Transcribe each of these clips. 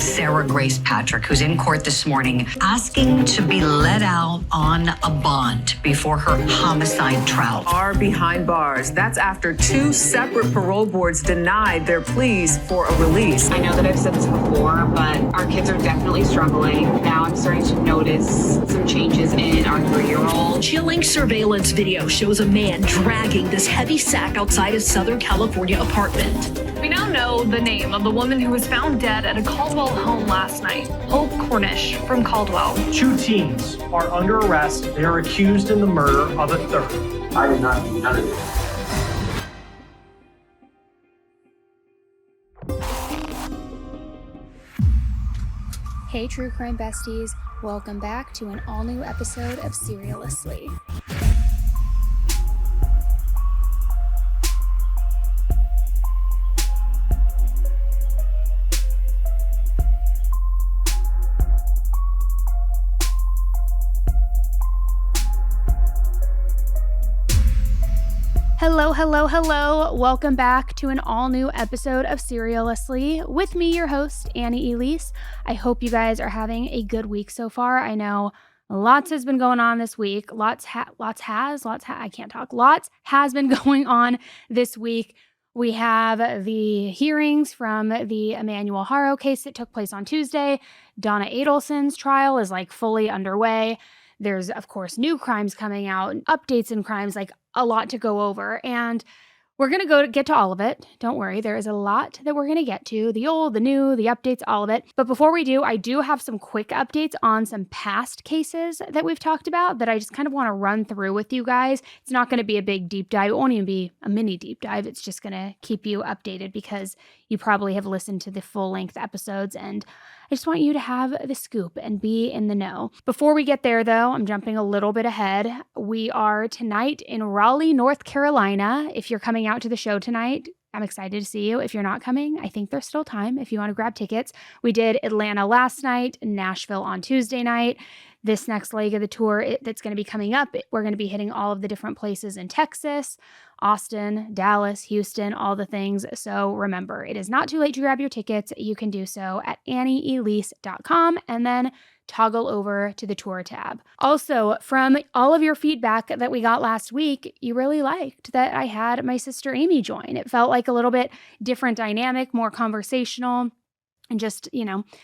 Sarah Grace Patrick, who's in court this morning, asking to be let out on a bond before her homicide trial. Are behind bars. That's after 2 separate parole boards denied their pleas for a release. I know that I've said this before, but our kids are definitely struggling. Now I'm starting to notice some changes in our 3-year-old. Chilling surveillance video shows a man dragging this heavy sack outside his Southern California apartment. We now know the name of the woman who was found dead at a Caldwell home last night, Hope Cornish from Caldwell. 2 teens are under arrest. They are accused in the murder of a third. I did not do none of this. Hey True Crime Besties, welcome back to an all-new episode of Seriously. Hello. Welcome back to an all-new episode of Seriously. With me, your host, Annie Elise. I hope you guys are having a good week so far. I know lots has been going on this week. Lots has been going on this week. We have the hearings from the Emmanuel Haro case that took place on Tuesday. Donna Adelson's trial is fully underway. There's, of course, new crimes coming out, updates in crimes, a lot to go over. And we're going to get to all of it. Don't worry, there is a lot that we're going to get to. The old, the new, the updates, all of it. But before we do, I do have some quick updates on some past cases that we've talked about that I just kind of want to run through with you guys. It's not going to be a big deep dive. It won't even be a mini deep dive. It's just going to keep you updated because you probably have listened to the full-length episodes, and I just want you to have the scoop and be in the know. Before we get there, though, I'm jumping a little bit ahead. We are tonight in Raleigh, North Carolina. If you're coming out to the show tonight, I'm excited to see you. If you're not coming, I think there's still time if you want to grab tickets. We did Atlanta last night, Nashville on Tuesday night. This next leg of the tour that's going to be coming up, we're going to be hitting all of the different places in Texas, Austin, Dallas, Houston, all the things. So remember, it is not too late to grab your tickets. You can do so at annieelise.com and then toggle over to the tour tab. Also, from all of your feedback that we got last week, you really liked that I had my sister Amy join. It felt like a little bit different dynamic, more conversational, and just,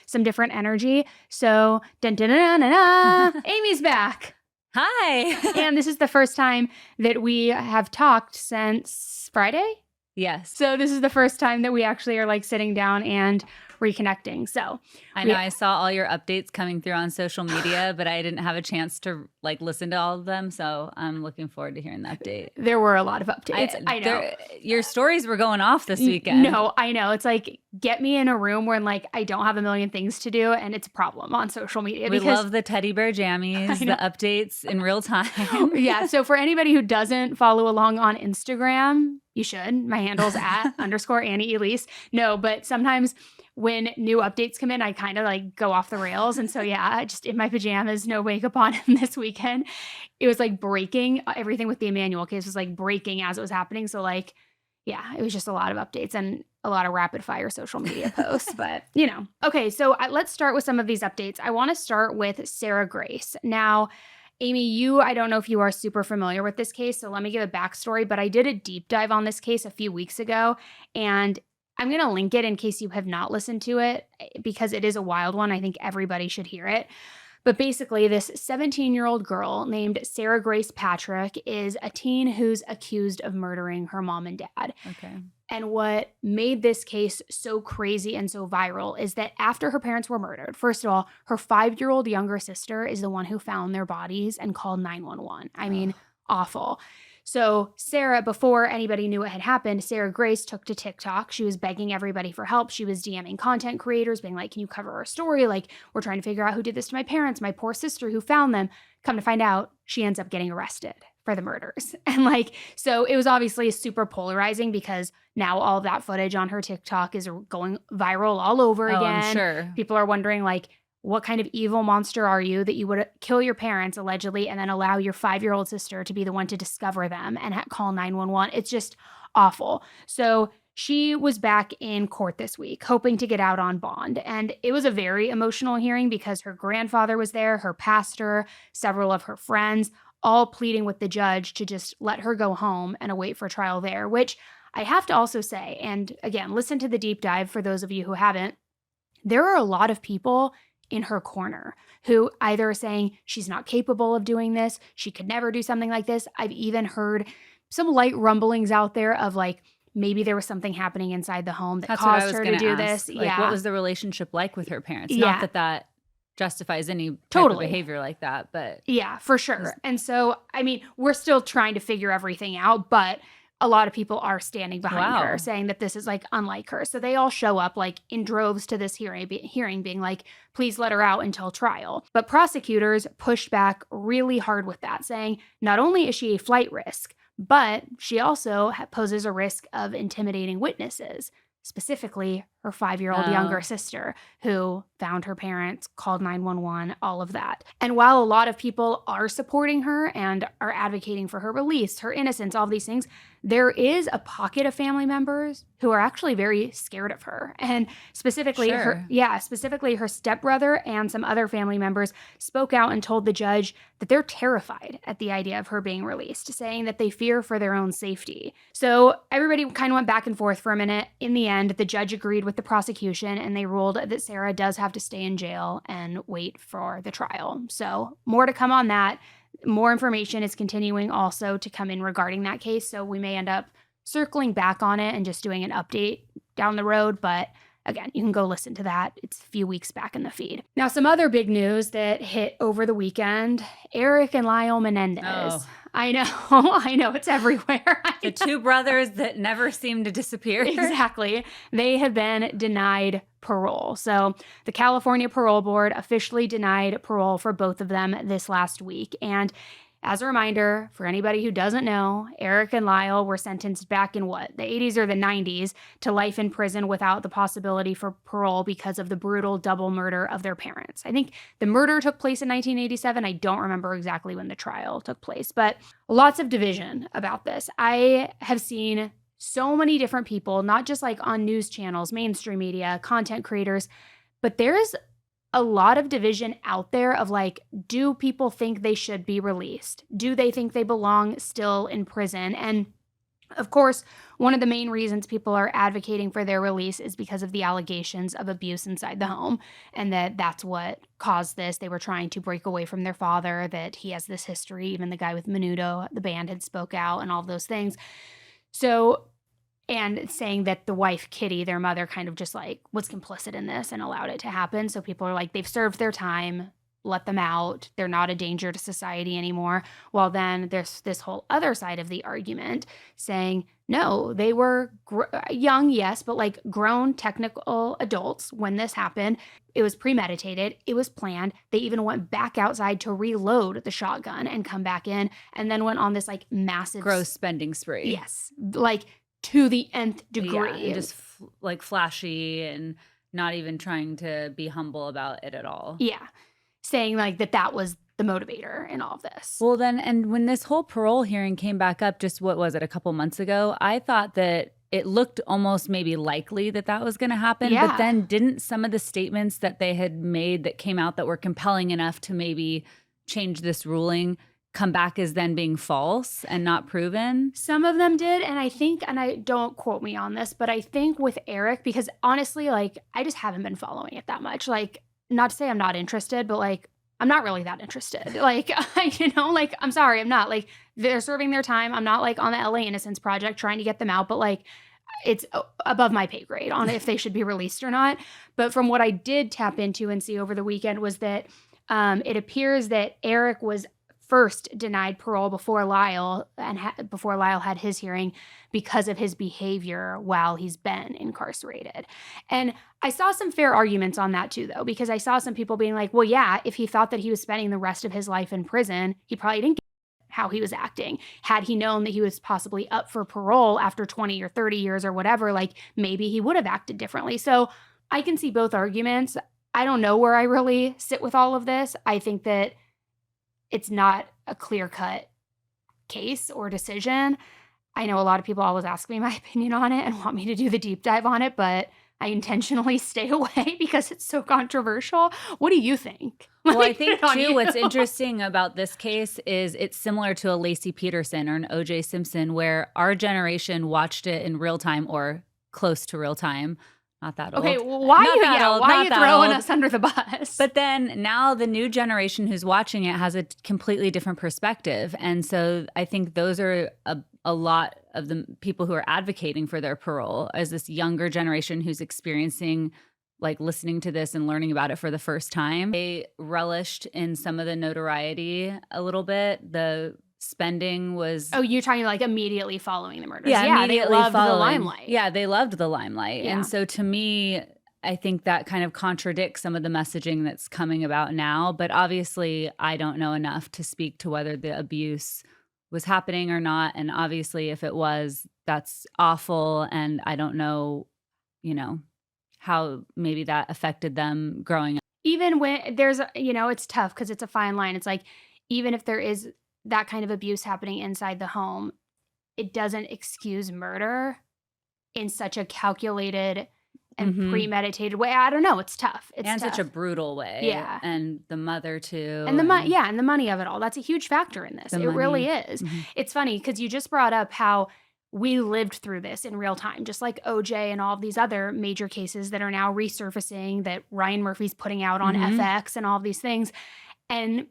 some different energy. So, Amy's back. Hi. And this is the first time that we have talked since Friday. Yes. So this is the first time that we actually are sitting down and reconnecting. So I know I saw all your updates coming through on social media, but I didn't have a chance to listen to all of them. So I'm looking forward to hearing the update. There were a lot of updates. I know. Your stories were going off this weekend. No, I know. It's get me in a room where I don't have a million things to do, and it's a problem on social media. We love the teddy bear jammies, the updates in real time. Yeah. So for anybody who doesn't follow along on Instagram, you should. My handle's at _Annie Elise. No, but sometimes when new updates come in, I kind of go off the rails. And so, yeah, just in my pajamas, no makeup on this weekend. It was breaking. Everything with the Emmanuel case was breaking as it was happening. So yeah, it was just a lot of updates and a lot of rapid fire social media posts, but Okay, so let's start with some of these updates. I want to start with Sarah Grace. Now, Amy, I don't know if you are super familiar with this case, so let me give a backstory, but I did a deep dive on this case a few weeks ago, and I'm going to link it in case you have not listened to it because it is a wild one. I think everybody should hear it. But basically, this 17-year-old girl named Sarah Grace Patrick is a teen who's accused of murdering her mom and dad. Okay. And what made this case so crazy and so viral is that after her parents were murdered, first of all, her 5-year-old younger sister is the one who found their bodies and called 911. I mean, awful. So Sarah, before anybody knew what had happened, Sarah Grace took to TikTok. She was begging everybody for help. She was DMing content creators, being like, can you cover our story? We're trying to figure out who did this to my parents, my poor sister who found them. Come to find out, she ends up getting arrested for the murders. And so it was obviously super polarizing because now all of that footage on her TikTok is going viral all over again. I'm sure. People are wondering what kind of evil monster are you that you would kill your parents allegedly and then allow your 5-year-old sister to be the one to discover them and call 911? It's just awful. So she was back in court this week, hoping to get out on bond. And it was a very emotional hearing because her grandfather was there, her pastor, several of her friends, all pleading with the judge to just let her go home and await for trial there, which I have to also say, and again, listen to the deep dive for those of you who haven't, there are a lot of people in her corner who either are saying she's not capable of doing this, she could never do something like this. I've even heard some light rumblings out there of like, maybe there was something happening inside the home that caused her to do this. Like, what was the relationship like with her parents? Yeah. Not that justifies any type of behavior like that, but yeah, for sure. And so, I mean, we're still trying to figure everything out, but a lot of people are standing behind her, saying that this is like unlike her. So they all show up like in droves to this hearing being like, please let her out until trial. But prosecutors pushed back really hard with that, saying not only is she a flight risk, but she also poses a risk of intimidating witnesses, specifically her 5-year-old younger sister who found her parents, called 911, all of that. And while a lot of people are supporting her and are advocating for her release, her innocence, all of these things, there is a pocket of family members who are actually very scared of her. And specifically specifically her stepbrother and some other family members spoke out and told the judge that they're terrified at the idea of her being released, saying that they fear for their own safety. So everybody kind of went back and forth for a minute. In the end, the judge agreed with the prosecution and they ruled that Sarah does have to stay in jail and wait for the trial. So more to come on that. More information is continuing also to come in regarding that case. So we may end up circling back on it and just doing an update down the road. But again, you can go listen to that. It's a few weeks back in the feed. Now, some other big news that hit over the weekend, Eric and Lyle Menendez. Oh. I know, it's everywhere. The two brothers that never seem to disappear. Exactly. They have been denied parole. So the California Parole Board officially denied parole for both of them this last week. And as a reminder, for anybody who doesn't know, Eric and Lyle were sentenced back in the 80s or the 90s to life in prison without the possibility for parole because of the brutal double murder of their parents. I think the murder took place in 1987. I don't remember exactly when the trial took place, but lots of division about this. I have seen so many different people, not just like on news channels, mainstream media, content creators, but there's a lot of division out there of like, do people think they should be released? Do they think they belong still in prison? And of course, one of the main reasons people are advocating for their release is because of the allegations of abuse inside the home, and that's what caused this. They were trying to break away from their father, that he has this history. Even the guy with Menudo, the band, had spoke out and all of those things. So, and saying that the wife, Kitty, their mother, kind of just like was complicit in this and allowed it to happen. So people are like, they've served their time, let them out. They're not a danger to society anymore. Well, then there's this whole other side of the argument saying, no, they were young, yes, but like grown technical adults when this happened. It was premeditated. It was planned. They even went back outside to reload the shotgun and come back in, and then went on this like massive gross spending spree. Yes. Like to the nth degree. Yeah, and just like flashy and not even trying to be humble about it at all. Yeah. Saying like that was the motivator in all of this. Well, then, and when this whole parole hearing came back up, just what was it, a couple months ago, I thought that it looked almost maybe likely that was going to happen. Yeah. But then didn't some of the statements that they had made that came out that were compelling enough to maybe change this ruling come back as then being false and not proven? Some of them did. And I think, and I don't quote me on this, but I think with Eric, because honestly, like I just haven't been following it that much. Like, not to say I'm not interested, but like, I'm not really that interested. Like, like, I'm sorry, I'm not. Like, they're serving their time. I'm not like on the LA Innocence Project trying to get them out, but like, it's above my pay grade on if they should be released or not. But from what I did tap into and see over the weekend was that it appears that Eric was first denied parole before Lyle before Lyle had his hearing because of his behavior while he's been incarcerated. And I saw some fair arguments on that too, though, because I saw some people being like, well, yeah, if he thought that he was spending the rest of his life in prison, he probably didn't get how he was acting. Had he known that he was possibly up for parole after 20 or 30 years or whatever, like maybe he would have acted differently. So I can see both arguments. I don't know where I really sit with all of this. I think that it's not a clear-cut case or decision. I know a lot of people always ask me my opinion on it and want me to do the deep dive on it, but I intentionally stay away because it's so controversial. What do you think? Well, I think too, what's interesting about this case is it's similar to a Lacey Peterson or an O.J. Simpson, where our generation watched it in real time or close to real time. Not that old. Okay, well, why are you throwing us under the bus? But then now the new generation who's watching it has a completely different perspective. And so I think those are a lot of the people who are advocating for their parole as this younger generation who's experiencing like listening to this and learning about it for the first time. They relished in some of the notoriety a little bit. The spending was... Oh, you're talking like immediately following the murders. Yeah, they loved the limelight. Yeah, they loved the limelight. Yeah. And so to me, I think that kind of contradicts some of the messaging that's coming about now. But obviously, I don't know enough to speak to whether the abuse was happening or not. And obviously, if it was, that's awful. And I don't know, how maybe that affected them growing up. Even when there's, it's tough because it's a fine line. It's like, even if there is that kind of abuse happening inside the home, it doesn't excuse murder in such a calculated and premeditated way. I don't know. It's tough. It's tough. Such a brutal way. Yeah. And the mother too. And the money of it all. That's a huge factor in this. It really is. Mm-hmm. It's funny because you just brought up how we lived through this in real time, just like OJ and all of these other major cases that are now resurfacing that Ryan Murphy's putting out on FX and all of these things. And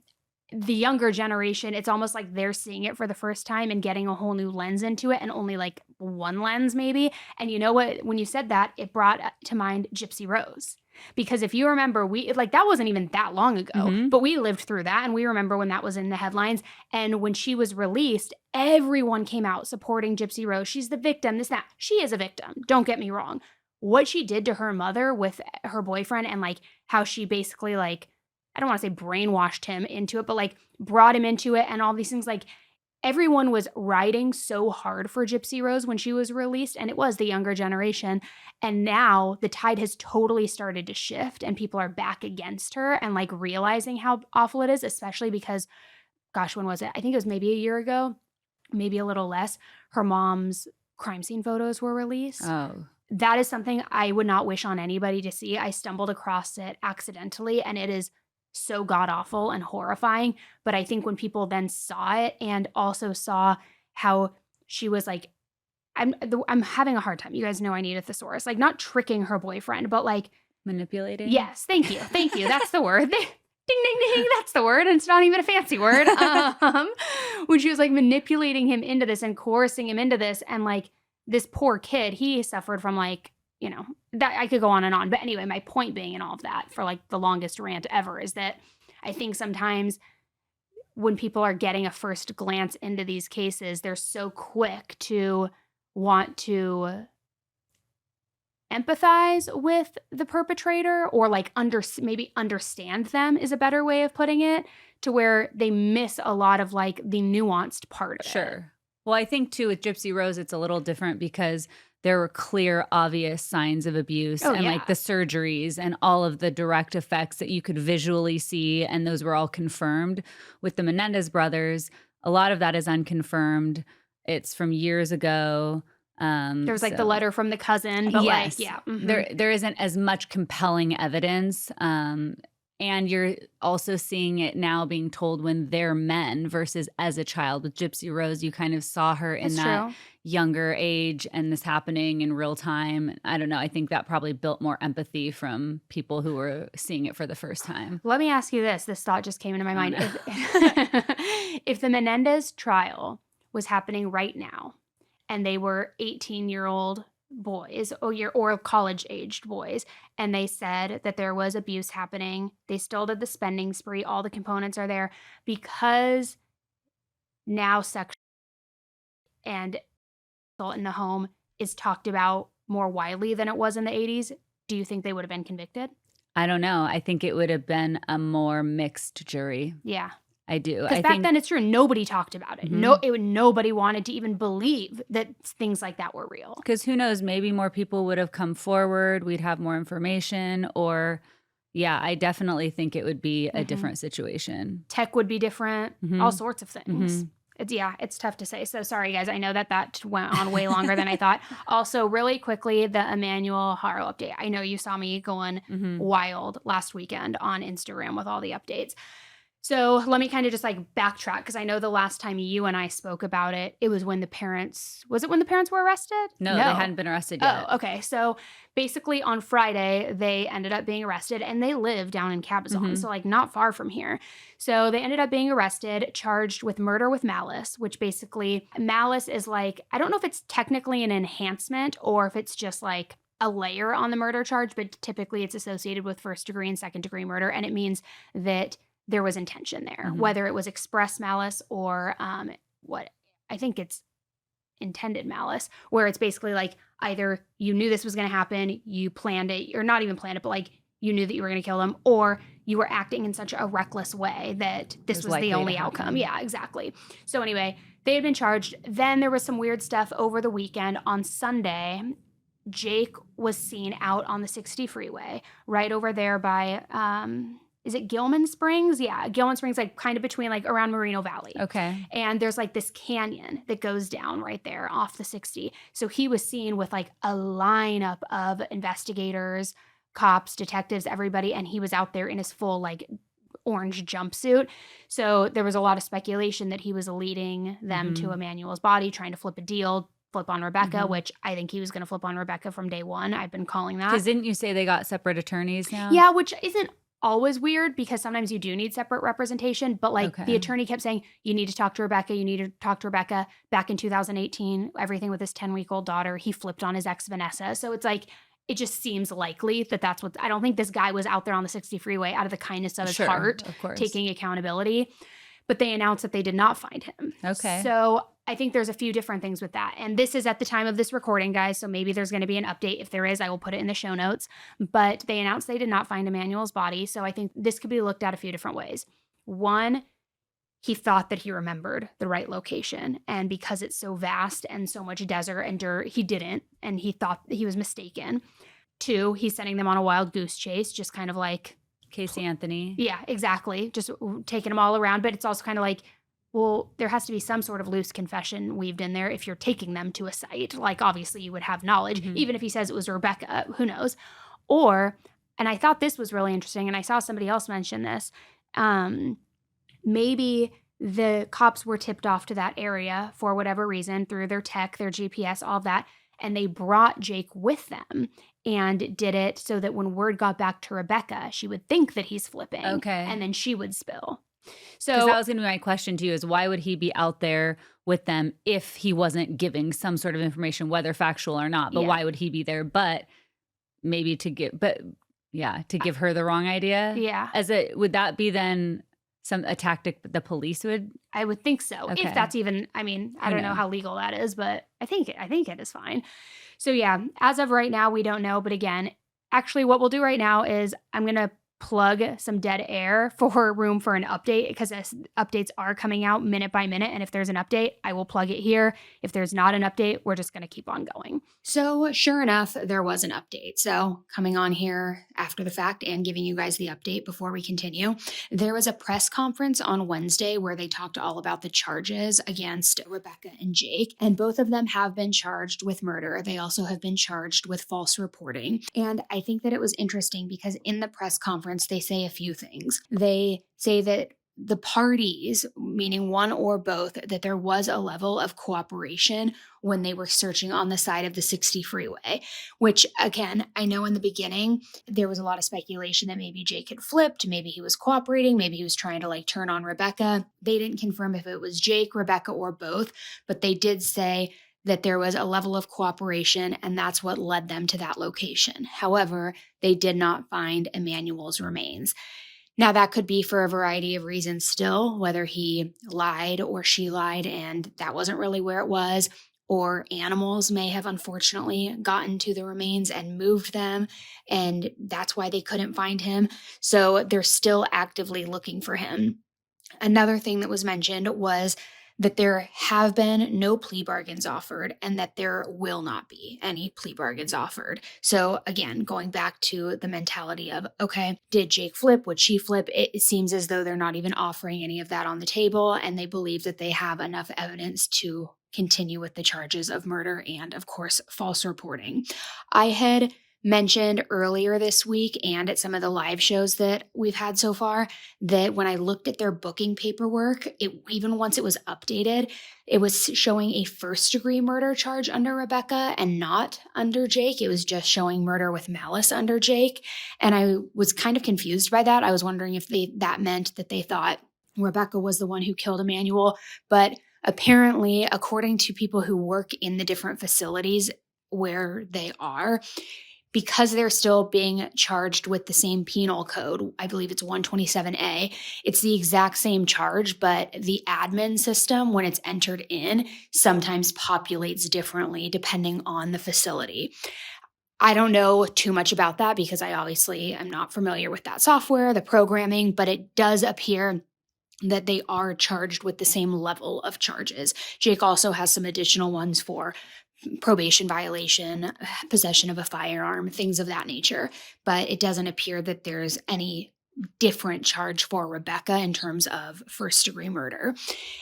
the younger generation, it's almost like they're seeing it for the first time and getting a whole new lens into it, and only like one lens maybe. And you know what? When you said that, it brought to mind Gypsy Rose. Because if you remember, that wasn't even that long ago, but we lived through that. And we remember when that was in the headlines. And when she was released, everyone came out supporting Gypsy Rose. She's the victim, this, that. She is a victim. Don't get me wrong. What she did to her mother with her boyfriend and like how she basically like, I don't want to say brainwashed him into it, but like brought him into it and all these things, like everyone was riding so hard for Gypsy Rose when she was released, and it was the younger generation. And now the tide has totally started to shift and people are back against her and like realizing how awful it is, especially because, gosh, when was it? I think it was maybe a year ago, maybe a little less. Her mom's crime scene photos were released. Oh. That is something I would not wish on anybody to see. I stumbled across it accidentally, and it is so god-awful and horrifying. But I think when people then saw it and also saw how she was like, I'm having a hard time. You guys know I need a thesaurus. Like not tricking her boyfriend, but like manipulating. Yes, thank you. That's the word. Ding, ding, ding. That's the word. And it's not even a fancy word. When she was like manipulating him into this and coercing him into this, and like this poor kid, he suffered from like, that I could go on and on. But anyway, my point being in all of that for like the longest rant ever is that I think sometimes when people are getting a first glance into these cases, they're so quick to want to empathize with the perpetrator or like maybe understand them is a better way of putting it, to where they miss a lot of like the nuanced part of it. Sure. Well, I think too with Gypsy Rose, it's a little different because there were clear, obvious signs of abuse like the surgeries and all of the direct effects that you could visually see. And those were all confirmed. With the Menendez brothers, a lot of that is unconfirmed. It's from years ago. There was like the letter from the cousin, but yes, like, yeah. There isn't as much compelling evidence. And you're also seeing it now being told when they're men versus as a child. With Gypsy Rose, you kind of saw her in that younger age and this happening in real time. I don't know. I think that probably built more empathy from people who were seeing it for the first time. Let me ask you this. This thought just came into my mind. No. If the Menendez trial was happening right now and they were 18-year-old boys or college-aged boys, and they said that there was abuse happening, they still did the spending spree, all the components are there, because now sex and assault in the home is talked about more widely than it was in the 80s, do you think they would have been convicted? I don't know. I think it would have been a more mixed jury. Yeah. I do. Because back then, it's true, nobody talked about it. Nobody wanted to even believe that things like that were real. Because who knows, maybe more people would have come forward. We'd have more information. Or, yeah, I definitely think it would be a different situation. Tech would be different. All sorts of things. It's tough to say. So sorry, guys. I know that went on way longer than I thought. Also, really quickly, the Emmanuel Haro update. I know you saw me going wild last weekend on Instagram with all the updates. So let me kind of just like backtrack, because I know the last time you and I spoke about it, it was when the parents were arrested? No, they hadn't been arrested yet. Oh, okay. So basically on Friday, they ended up being arrested, and they live down in Cabazon, so like not far from here. So they ended up being arrested, charged with murder with malice, which basically malice is like, I don't know if it's technically an enhancement or if it's just like a layer on the murder charge, but typically it's associated with first degree and second degree murder. And it means that there was intention there, whether it was express malice or what I think it's intended malice, where it's basically like either you knew this was going to happen, you planned it, or not even planned it, but like you knew that you were going to kill them, or you were acting in such a reckless way that this was the only outcome. Yeah, exactly. So anyway, they had been charged. Then there was some weird stuff over the weekend. On Sunday, Jake was seen out on the 60 freeway right over there by is it Gilman Springs? Yeah, Gilman Springs, like kind of between like around Moreno Valley. Okay. And there's like this canyon that goes down right there off the 60. So he was seen with like a lineup of investigators, cops, detectives, everybody. And he was out there in his full like orange jumpsuit. So there was a lot of speculation that he was leading them to Emmanuel's body, trying to flip on Rebecca, which I think he was going to flip on Rebecca from day one. I've been calling that. Because didn't you say they got separate attorneys now? Yeah, which isn't always weird, because sometimes you do need separate representation, but like the attorney kept saying, you need to talk to Rebecca. Back in 2018, everything with his 10-week-old daughter, he flipped on his ex Vanessa. So it's like, it just seems likely that that's what, I don't think this guy was out there on the 60 freeway out of the kindness of his heart, taking accountability, but they announced that they did not find him. Okay. So I think there's a few different things with that. And this is at the time of this recording, guys, so maybe there's going to be an update. If there is, I will put it in the show notes. But they announced they did not find Emmanuel's body, so I think this could be looked at a few different ways. One, he thought that he remembered the right location, and because it's so vast and so much desert and dirt, he didn't, and he thought that he was mistaken. Two, he's sending them on a wild goose chase, just kind of like Casey Anthony. Yeah, exactly. Just taking them all around. But it's also kind of like, well, there has to be some sort of loose confession weaved in there if you're taking them to a site. Like, obviously, you would have knowledge, even if he says it was Rebecca, who knows? Or, and I thought this was really interesting, and I saw somebody else mention this, maybe the cops were tipped off to that area for whatever reason through their tech, their GPS, all that, and they brought Jake with them and did it so that when word got back to Rebecca, she would think that he's flipping, and then she would spill. So that was going to be my question to you, is why would he be out there with them if he wasn't giving some sort of information, whether factual or not? But why would he be there? But maybe to give her the wrong idea. Yeah. Would that be then a tactic that the police would? I would think so. Okay. If that's even, I mean, I don't know how legal that is, but I think it is fine. So yeah, as of right now, we don't know. But again, actually what we'll do right now is I'm going to plug some dead air for room for an update, because updates are coming out minute by minute. And if there's an update, I will plug it here. If there's not an update, we're just going to keep on going. So sure enough, there was an update. So coming on here after the fact and giving you guys the update before we continue, there was a press conference on Wednesday where they talked all about the charges against Rebecca and Jake. And both of them have been charged with murder. They also have been charged with false reporting. And I think that it was interesting because in the press conference, they say a few things. They say that the parties, meaning one or both, that there was a level of cooperation when they were searching on the side of the 60 freeway, which again, I know in the beginning, there was a lot of speculation that maybe Jake had flipped, maybe he was cooperating, maybe he was trying to like turn on Rebecca. They didn't confirm if it was Jake, Rebecca, or both, but they did say that there was a level of cooperation, and that's what led them to that location. However, they did not find Emmanuel's remains. Now, that could be for a variety of reasons still, whether he lied or she lied and that wasn't really where it was, or animals may have unfortunately gotten to the remains and moved them, and that's why they couldn't find him. So they're still actively looking for him. Another thing that was mentioned was that there have been no plea bargains offered and that there will not be any plea bargains offered. So again, going back to the mentality of, okay, did Jake flip? Would she flip? It seems as though they're not even offering any of that on the table, and they believe that they have enough evidence to continue with the charges of murder and, of course, false reporting. I had mentioned earlier this week and at some of the live shows that we've had so far that when I looked at their booking paperwork, even once it was updated, it was showing a first-degree murder charge under Rebecca and not under Jake. It was just showing murder with malice under Jake. And I was kind of confused by that. I was wondering if that meant that they thought Rebecca was the one who killed Emmanuel. But apparently, according to people who work in the different facilities where they are, because they're still being charged with the same penal code, I believe it's 127A, it's the exact same charge, but the admin system, when it's entered in, sometimes populates differently depending on the facility. I don't know too much about that because I obviously am not familiar with that software, the programming, but it does appear that they are charged with the same level of charges. Jake also has some additional ones for probation violation, possession of a firearm, things of that nature. But it doesn't appear that there's any different charge for Rebecca in terms of first-degree murder.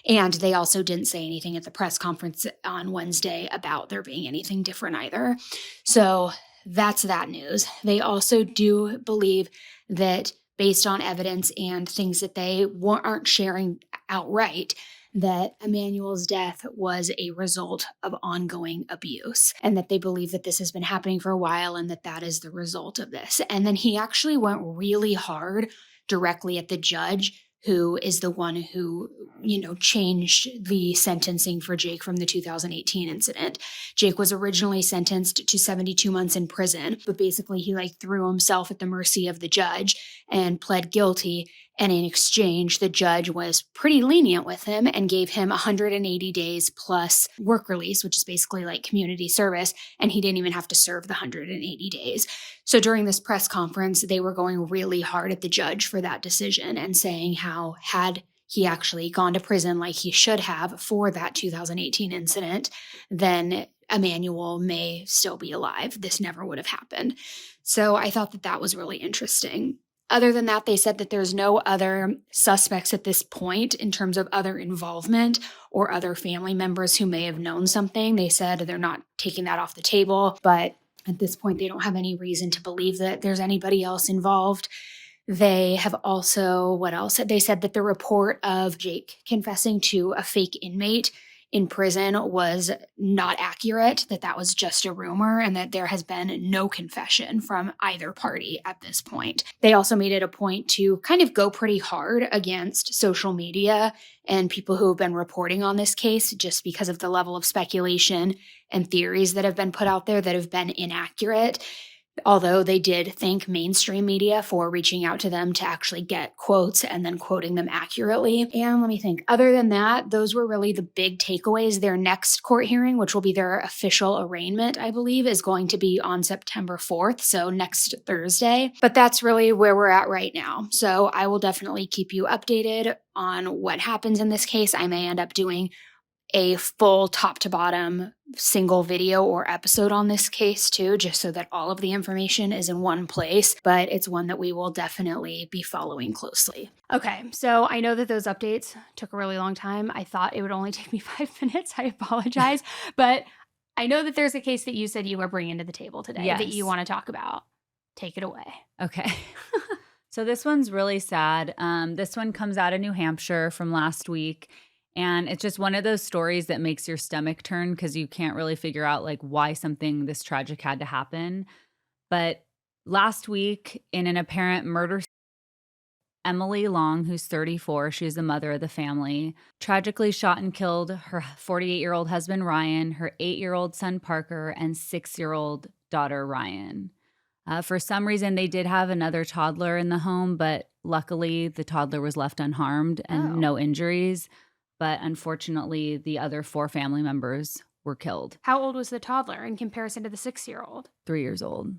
And they also didn't say anything at the press conference on Wednesday about there being anything different either. So that's that news. They also do believe that based on evidence and things that they aren't sharing outright, that Emmanuel's death was a result of ongoing abuse and that they believe that this has been happening for a while and that is the result of this. And then he actually went really hard directly at the judge, who is the one who, changed the sentencing for Jake from the 2018 incident. Jake was originally sentenced to 72 months in prison, but basically he threw himself at the mercy of the judge and pled guilty. And in exchange, the judge was pretty lenient with him and gave him 180 days plus work release, which is basically like community service. And he didn't even have to serve the 180 days. So during this press conference, they were going really hard at the judge for that decision and saying how had he actually gone to prison like he should have for that 2018 incident, then Emmanuel may still be alive. This never would have happened. So I thought that was really interesting. Other than that, they said that there's no other suspects at this point in terms of other involvement or other family members who may have known something. They said they're not taking that off the table, but at this point, they don't have any reason to believe that there's anybody else involved. They have also, what else? They said that the report of Jake confessing to a fake inmate in prison was not accurate, that was just a rumor, and that there has been no confession from either party at this point. They also made it a point to kind of go pretty hard against social media and people who have been reporting on this case just because of the level of speculation and theories that have been put out there that have been inaccurate. Although they did thank mainstream media for reaching out to them to actually get quotes and then quoting them accurately. And let me think. Other than that, those were really the big takeaways. Their next court hearing, which will be their official arraignment, I believe, is going to be on September 4th, so next Thursday. But that's really where we're at right now. So I will definitely keep you updated on what happens in this case. I may end up doing a full top to bottom single video or episode on this case too, just so that all of the information is in one place, but it's one that we will definitely be following closely. Okay, so I know that those updates took a really long time. I thought it would only take me 5 minutes. I apologize, but I know that there's a case that you said you were bringing to the table today that you want to talk about. Take it away. Okay. So this one's really sad. This one comes out of New Hampshire from last week. And it's just one of those stories that makes your stomach turn because you can't really figure out why something this tragic had to happen. But last week, in an apparent murder, Emily Long, who's 34, she's the mother of the family, tragically shot and killed her 48-year-old husband, Ryan, her 8-year-old son, Parker, and 6-year-old daughter, Ryan. For some reason, they did have another toddler in the home, but luckily the toddler was left unharmed and no injuries. But unfortunately, the other 4 family members were killed. How old was the toddler in comparison to the 6-year-old? 3 years old.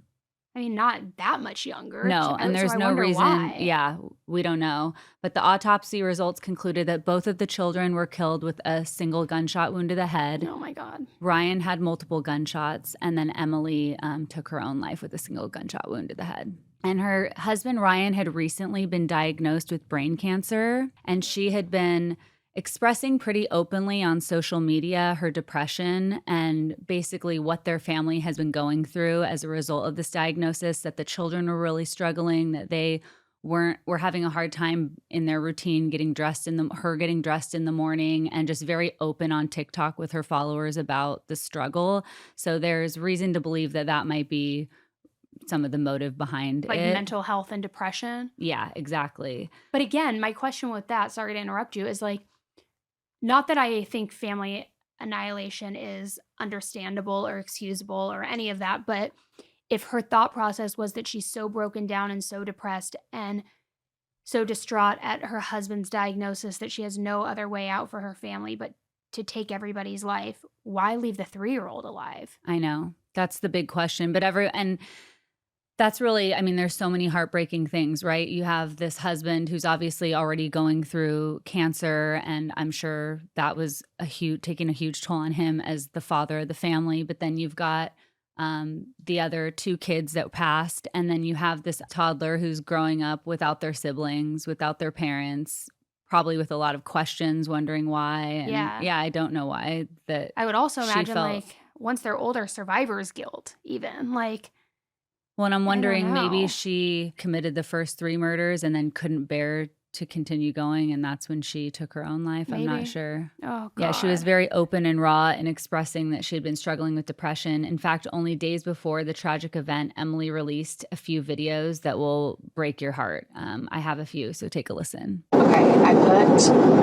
I mean, not that much younger. No, and there's no reason. Why. Yeah, We don't know. But the autopsy results concluded that both of the children were killed with a single gunshot wound to the head. Oh my God. Ryan had multiple gunshots, and then Emily took her own life with a single gunshot wound to the head. And her husband, Ryan, had recently been diagnosed with brain cancer, and she had been expressing pretty openly on social media her depression and basically what their family has been going through as a result of this diagnosis, that the children were really struggling, that they were having a hard time in their routine getting dressed in the morning, and just very open on TikTok with her followers about the struggle. So there's reason to believe that that might be some of the motive behind Like it. mental health and depression. Yeah, exactly. But again, my question with that, sorry to interrupt you, is like, not that I think family annihilation is understandable or excusable or any of that, but if her thought process was that she's so broken down and so depressed and so distraught at her husband's diagnosis that she has no other way out for her family but to take everybody's life, why leave the 3-year-old alive? I know. That's the big question. But that's really, I mean, there's so many heartbreaking things, right? You have this husband who's obviously already going through cancer, and I'm sure that was taking a huge toll on him as the father of the family. But then you've got the other 2 kids that passed, and then you have this toddler who's growing up without their siblings, without their parents, probably with a lot of questions, wondering why. And yeah, I don't know why. That I would also she imagine felt- like once they're older, survivor's guilt even. Like, Well, and I'm wondering know. maybe she committed the first 3 murders and then couldn't bear to continue going, and that's when she took her own life. I'm Maybe. not sure. oh God. Yeah, she was very open and raw in expressing that she had been struggling with depression. In fact, only days before the tragic event, Emily released a few videos that will break your heart. I have a few, so take a listen. Okay, I put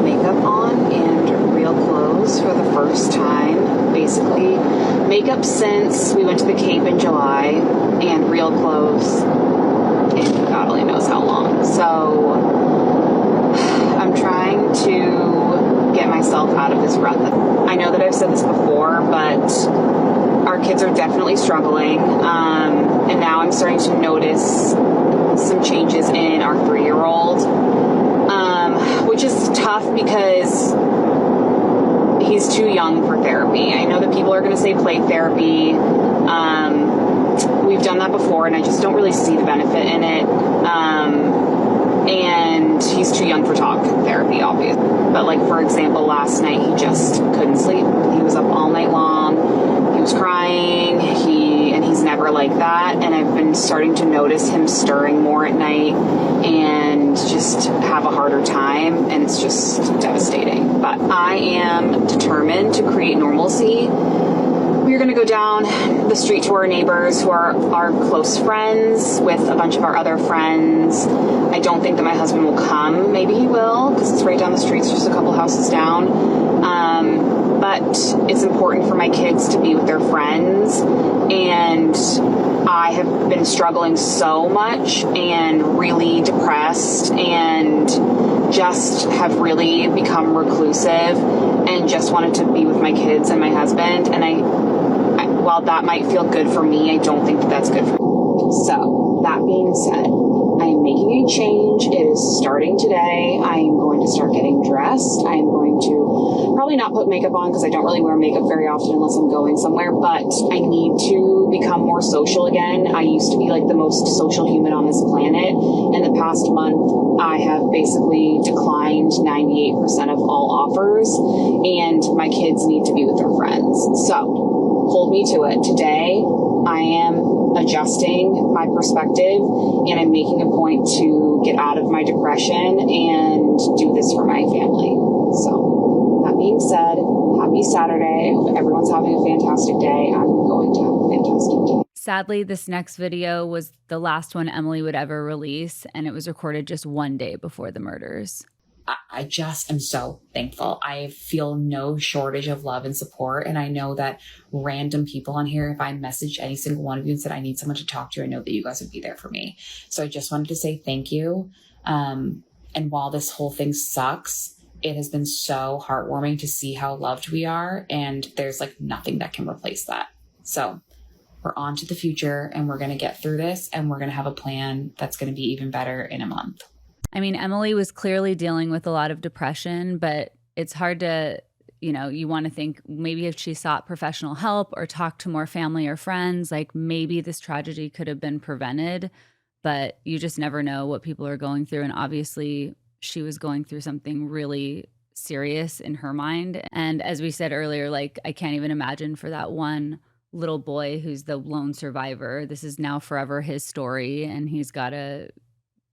makeup on and real clothes for the first time. Basically, makeup since we went to the Cape in July, and real clothes in God only knows how long. So I'm trying to get myself out of this rut. I know that I've said this before, but our kids are definitely struggling. And now I'm starting to notice some changes in our 3-year-old, which is tough because he's too young for therapy. I know that people are going to say play therapy. We've done that before, and I just don't really see the benefit in it. And he's too young for talk therapy, obviously. But like, for example, last night he just couldn't sleep. He was up all night long. He was crying. He's never like that. And I've been starting to notice him stirring more at night and just have a harder time. And it's just devastating. But I am determined to create normalcy. We're going to go down the street to our neighbors who are our close friends with a bunch of our other friends. I don't think that my husband will come. Maybe he will, because it's right down the street. It's just a couple houses down. But it's important for my kids to be with their friends. And I have been struggling so much and really depressed and just have really become reclusive and just wanted to be with my kids and my husband. And while that might feel good for me, I don't think that that's good for me. So that being said, I am making a change. It is starting today. I am going to start getting dressed. I am going to probably not put makeup on because I don't really wear makeup very often unless I'm going somewhere, but I need to become more social again. I used to be like the most social human on this planet. In the past month, I have basically declined 98% of all offers, and my kids need to be with their friends. So hold me to it. Today, I am adjusting my perspective, and I'm making a point to get out of my depression and do this for my family. So that being said, happy Saturday. I hope everyone's having a fantastic day. I'm going to have a fantastic day. Sadly, this next video was the last one Emily would ever release, and it was recorded just 1 day before the murders. I just am so thankful. I feel no shortage of love and support. And I know that random people on here, if I messaged any single one of you and said, I need someone to talk to, I know that you guys would be there for me. So I just wanted to say thank you. And while this whole thing sucks, it has been so heartwarming to see how loved we are. And there's like nothing that can replace that. So we're on to the future, and we're going to get through this, and we're going to have a plan that's going to be even better in a month. I mean, Emily was clearly dealing with a lot of depression, but it's hard to, you want to think maybe if she sought professional help or talked to more family or friends, like maybe this tragedy could have been prevented, but you just never know what people are going through. And obviously she was going through something really serious in her mind. And as we said earlier, like I can't even imagine for that one little boy who's the lone survivor. This is now forever his story, and he's got to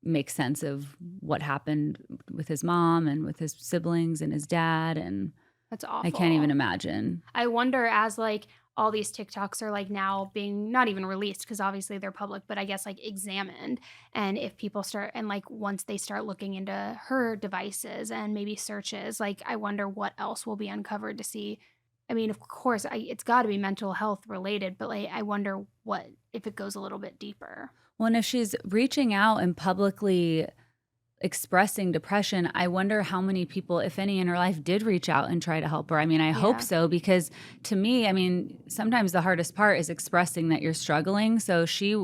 make sense of what happened with his mom and with his siblings and his dad. And that's awful. I can't even imagine. I wonder, as like all these TikToks are like now being not even released because obviously they're public, but I guess like examined. And if people start, and like once they start looking into her devices and maybe searches, like I wonder what else will be uncovered to see. I mean, of course, it's got to be mental health related, but like I wonder what if it goes a little bit deeper. Well, and if she's reaching out and publicly expressing depression, I wonder how many people, if any, in her life did reach out and try to help her. I mean, I hope so, because to me, I mean, sometimes the hardest part is expressing that you're struggling. So she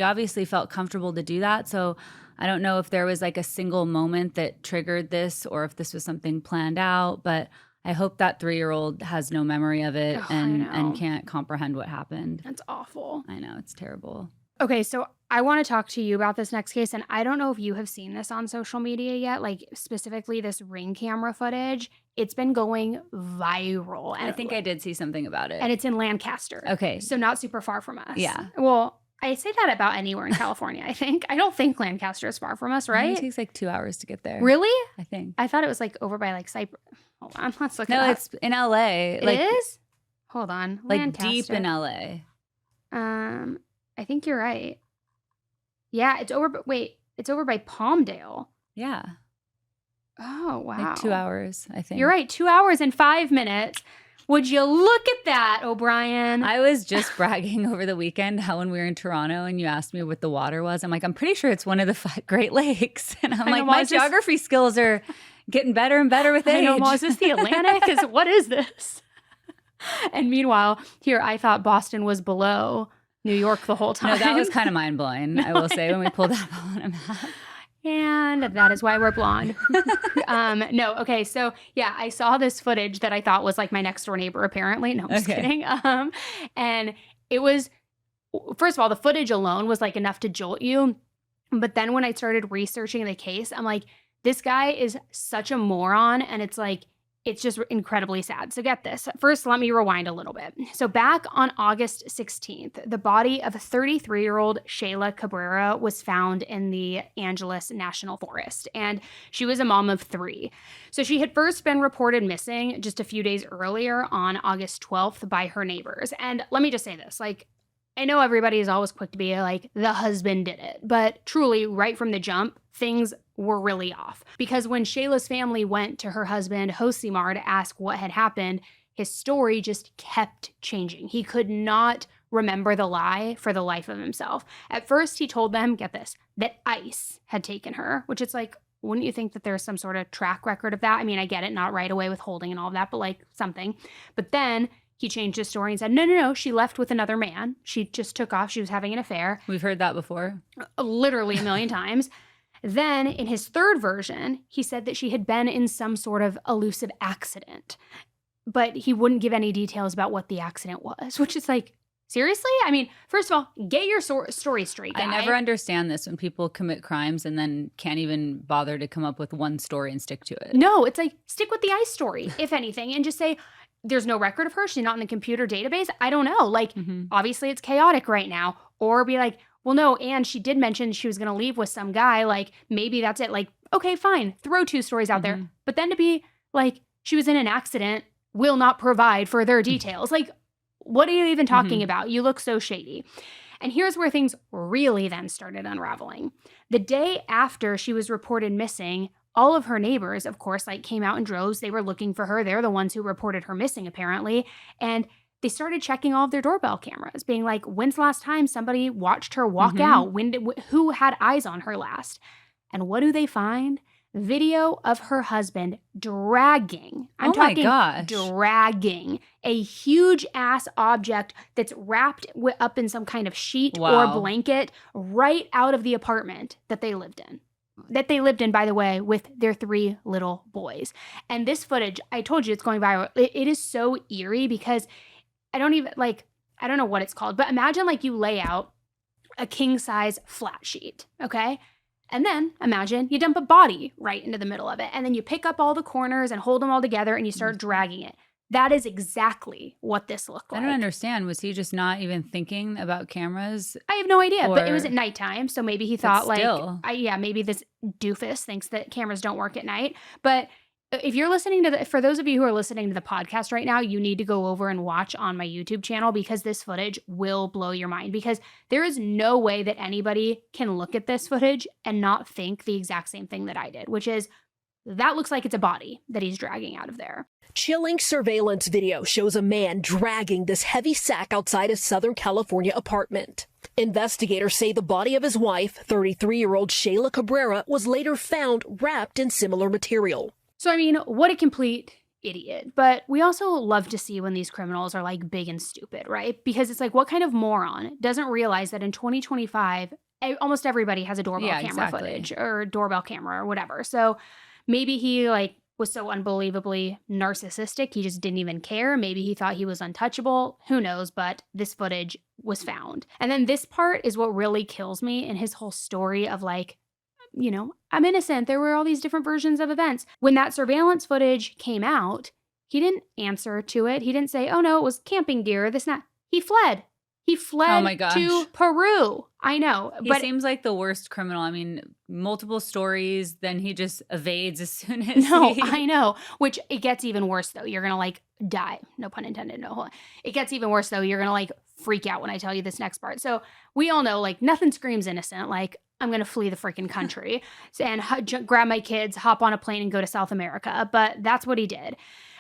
obviously felt comfortable to do that. So I don't know if there was like a single moment that triggered this or if this was something planned out, but I hope that 3-year-old has no memory of it and can't comprehend what happened. That's awful. I know, it's terrible. Okay, so I want to talk to you about this next case, and I don't know if you have seen this on social media yet, like specifically this Ring camera footage. It's been going viral. And I think I did see something about it. And it's in Lancaster. Okay. So not super far from us. Yeah. Well, I say that about anywhere in California, I think. I don't think Lancaster is far from us, right? It takes like 2 hours to get there. Really? I think. I thought it was like over by like Cyprus. Hold on, let's look it No, up. it's in LA. It is? Hold on. Like Lancaster. deep in LA. I think you're right. Yeah, it's over. Wait, it's over by Palmdale. Yeah. Oh, wow. Like 2 hours, I think. You're right. 2 hours and 5 minutes. Would you look at that, O'Brien? I was just bragging over the weekend how when we were in Toronto and you asked me what the water was, I'm like, I'm pretty sure it's one of the Great Lakes. And I'm like, my geography skills are getting better and better with age. I know, Ma, is this the Atlantic? What is this? And meanwhile, here, I thought Boston was below New York the whole time. No, that was kind of mind-blowing, I will say, when we pulled that on a map. And that is why we're blonde. No, okay. So yeah, I saw this footage that I thought was like my next door neighbor, apparently. No, I'm just kidding. And it was, first of all, the footage alone was like enough to jolt you. But then when I started researching the case, I'm like, this guy is such a moron. And it's like, it's just incredibly sad. So get this. First, let me rewind a little bit. So back on August 16th, the body of 33-year-old Shayla Cabrera was found in the Angeles National Forest, and she was a mom of 3. So she had first been reported missing just a few days earlier on August 12th by her neighbors. And let me just say this, like, I know everybody is always quick to be like, the husband did it, but truly, right from the jump, things were really off. Because when Shayla's family went to her husband, Josimar, to ask what had happened, his story just kept changing. He could not remember the lie for the life of himself. At first, he told them, get this, that ICE had taken her, which it's like, wouldn't you think that there's some sort of track record of that? I mean, I get it, not right away with holding and all of that, but like something. But then he changed his story and said, no, she left with another man. She just took off. She was having an affair. We've heard that before. Literally a million times. Then in his third version, he said that she had been in some sort of elusive accident, but he wouldn't give any details about what the accident was, which is like, seriously? I mean, first of all, get your story straight, guy. I never understand this when people commit crimes and then can't even bother to come up with one story and stick to it. No, it's like, stick with the ICE story, if anything, and just say, there's no record of her. She's not in the computer database. I don't know. Like, obviously it's chaotic right now. Or be like, well, no, and she did mention she was going to leave with some guy. Like, maybe that's it. Like, okay, fine. Throw 2 stories out there. But then to be like, she was in an accident, will not provide further details. Like, what are you even talking about? You look so shady. And here's where things really then started unraveling. The day after she was reported missing, all of her neighbors, of course, like came out in droves. They were looking for her. They're the ones who reported her missing, apparently. And they started checking all of their doorbell cameras, being like, when's the last time somebody watched her walk out? Who had eyes on her last? And what do they find? Video of her husband dragging. I'm talking dragging a huge ass object that's wrapped up in some kind of sheet or blanket right out of the apartment that they lived in. that they lived in, by the way, with their 3 little boys. And this footage, I told you it's going viral. It is so eerie because I don't know what it's called, but imagine like you lay out a king size flat sheet, okay? And then imagine you dump a body right into the middle of it. And then you pick up all the corners and hold them all together and you start dragging it. That is exactly what this looked like. I don't understand. Was he just not even thinking about cameras? I have no idea, but it was at nighttime. So maybe he thought maybe this doofus thinks that cameras don't work at night. But if you're listening to for those of you who are listening to the podcast right now, you need to go over and watch on my YouTube channel because this footage will blow your mind, because there is no way that anybody can look at this footage and not think the exact same thing that I did, which is that looks like it's a body that he's dragging out of there. Chilling surveillance video shows a man dragging this heavy sack outside a Southern California apartment. Investigators say the body of his wife, 33-year-old Shayla Cabrera, was later found wrapped in similar material. So, I mean, what a complete idiot. But we also love to see when these criminals are like big and stupid, right? Because it's like, what kind of moron doesn't realize that in 2025, almost everybody has a doorbell camera footage or doorbell camera or whatever. So maybe he like was so unbelievably narcissistic, he just didn't even care. Maybe he thought he was untouchable. Who knows? But this footage was found. And then this part is what really kills me in his whole story of like, you know, I'm innocent. There were all these different versions of events. When that surveillance footage came out, he didn't answer to it. He didn't say, oh no, it was camping gear, this and that. He fled. He fled to Peru. I know. He seems like the worst criminal. I mean, multiple stories, then he just evades as soon as I know. Which it gets even worse though. You're going to like die. No pun intended. No, hold on. It gets even worse though. You're going to like freak out when I tell you this next part. So we all know like nothing screams innocent. Like I'm going to flee the freaking country and grab my kids, hop on a plane and go to South America. But that's what he did.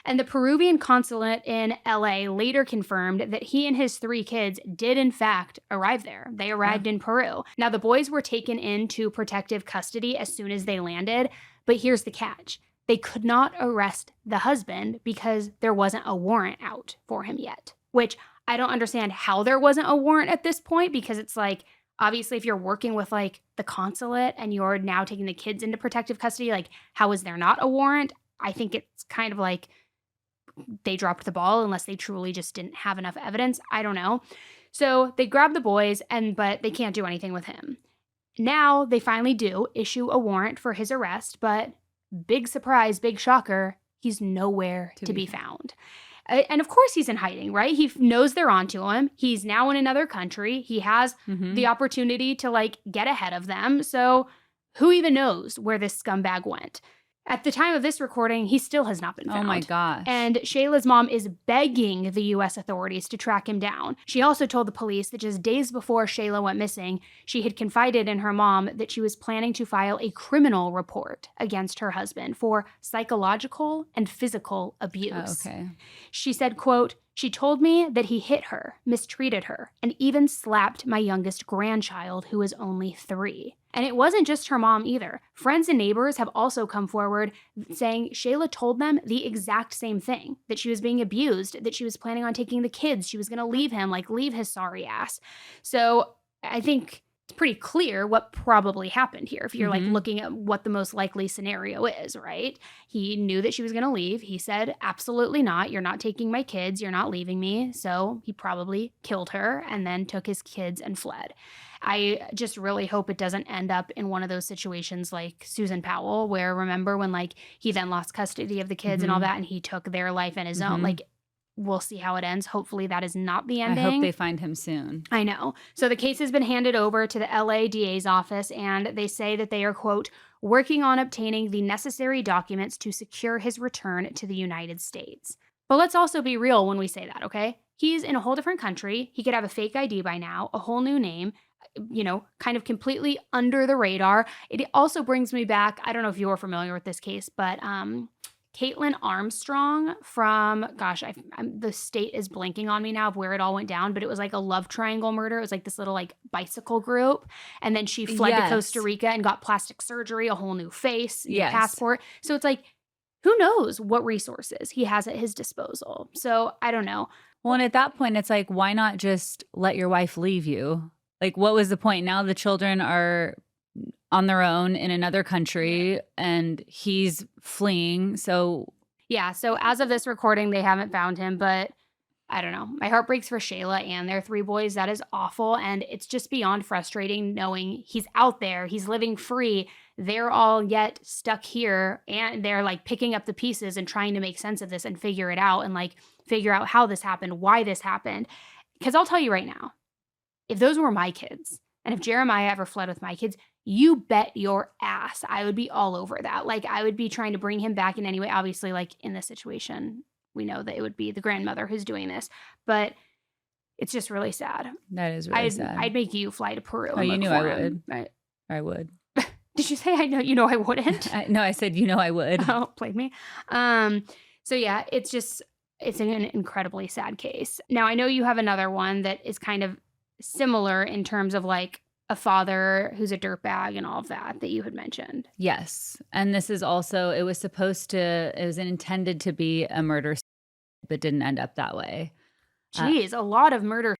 And the Peruvian consulate in LA later confirmed that he and his 3 kids did in fact arrive there. They arrived in Peru. Now the boys were taken into protective custody as soon as they landed. But here's the catch. They could not arrest the husband because there wasn't a warrant out for him yet, which I don't understand how there wasn't a warrant at this point, because it's like, obviously, if you're working with like the consulate and you're now taking the kids into protective custody, like how is there not a warrant? I think it's kind of like they dropped the ball unless they truly just didn't have enough evidence. I don't know. So they grab the boys but they can't do anything with him. Now they finally do issue a warrant for his arrest, but big surprise, big shocker, he's nowhere to be found. And of course he's in hiding, right? He knows they're onto him. He's now in another country. He has the opportunity to like get ahead of them. So who even knows where this scumbag went? At the time of this recording, he still has not been found. Oh my gosh. And Shayla's mom is begging the U.S. authorities to track him down. She also told the police that just days before Shayla went missing, she had confided in her mom that she was planning to file a criminal report against her husband for psychological and physical abuse. Oh, okay. She said, quote, "She told me that he hit her, mistreated her, and even slapped my youngest grandchild, who is only 3. And it wasn't just her mom either. Friends and neighbors have also come forward saying Shayla told them the exact same thing, that she was being abused, that she was planning on taking the kids. She was going to leave him, like leave his sorry ass. So I think it's pretty clear what probably happened here if you're like looking at what the most likely scenario is, right? He knew that she was going to leave. He said, absolutely not. You're not taking my kids. You're not leaving me. So he probably killed her and then took his kids and fled. I just really hope it doesn't end up in one of those situations like Susan Powell, where remember when like he then lost custody of the kids and all that and he took their life in his own, like we'll see how it ends. Hopefully that is not the ending. I hope they find him soon. I know. So the case has been handed over to the LA DA's office and they say that they are, quote, working on obtaining the necessary documents to secure his return to the United States. But let's also be real when we say that, okay? He's in a whole different country. He could have a fake ID by now, a whole new name, you know, kind of completely under the radar. It also brings me back, I don't know if you're familiar with this case, but Caitlin Armstrong from, gosh, the state is blanking on me now of where it all went down, but it was like a love triangle murder. It was like this little like bicycle group. And then she fled to Costa Rica and got plastic surgery, a whole new face, new passport. So it's like, who knows what resources he has at his disposal. So I don't know. Well, and at that point, it's like, why not just let your wife leave you? Like, what was the point? Now the children are on their own in another country and he's fleeing. So Yeah, so as of this recording, they haven't found him, but I don't know. My heart breaks for Shayla and their 3 boys. That is awful. And it's just beyond frustrating knowing he's out there, he's living free. They're all yet stuck here and they're like picking up the pieces and trying to make sense of this and figure it out and like figure out how this happened, why this happened. Because I'll tell you right now, if those were my kids and if Jeremiah ever fled with my kids, you bet your ass I would be all over that. Like I would be trying to bring him back in any way. Obviously, like in this situation, we know that it would be the grandmother who's doing this, but it's just really sad. That is really sad. I'd make you fly to Peru. Oh, you knew I would. I would. Did you say I know? You know I wouldn't. No, I said you know I would. Oh, played me. So yeah, it's an incredibly sad case. Now I know you have another one that is kind of similar in terms of like a father who's a dirtbag and all of that you had mentioned. Yes, and this is also it was intended to be a murder, but didn't end up that way. Jeez, a lot of murder.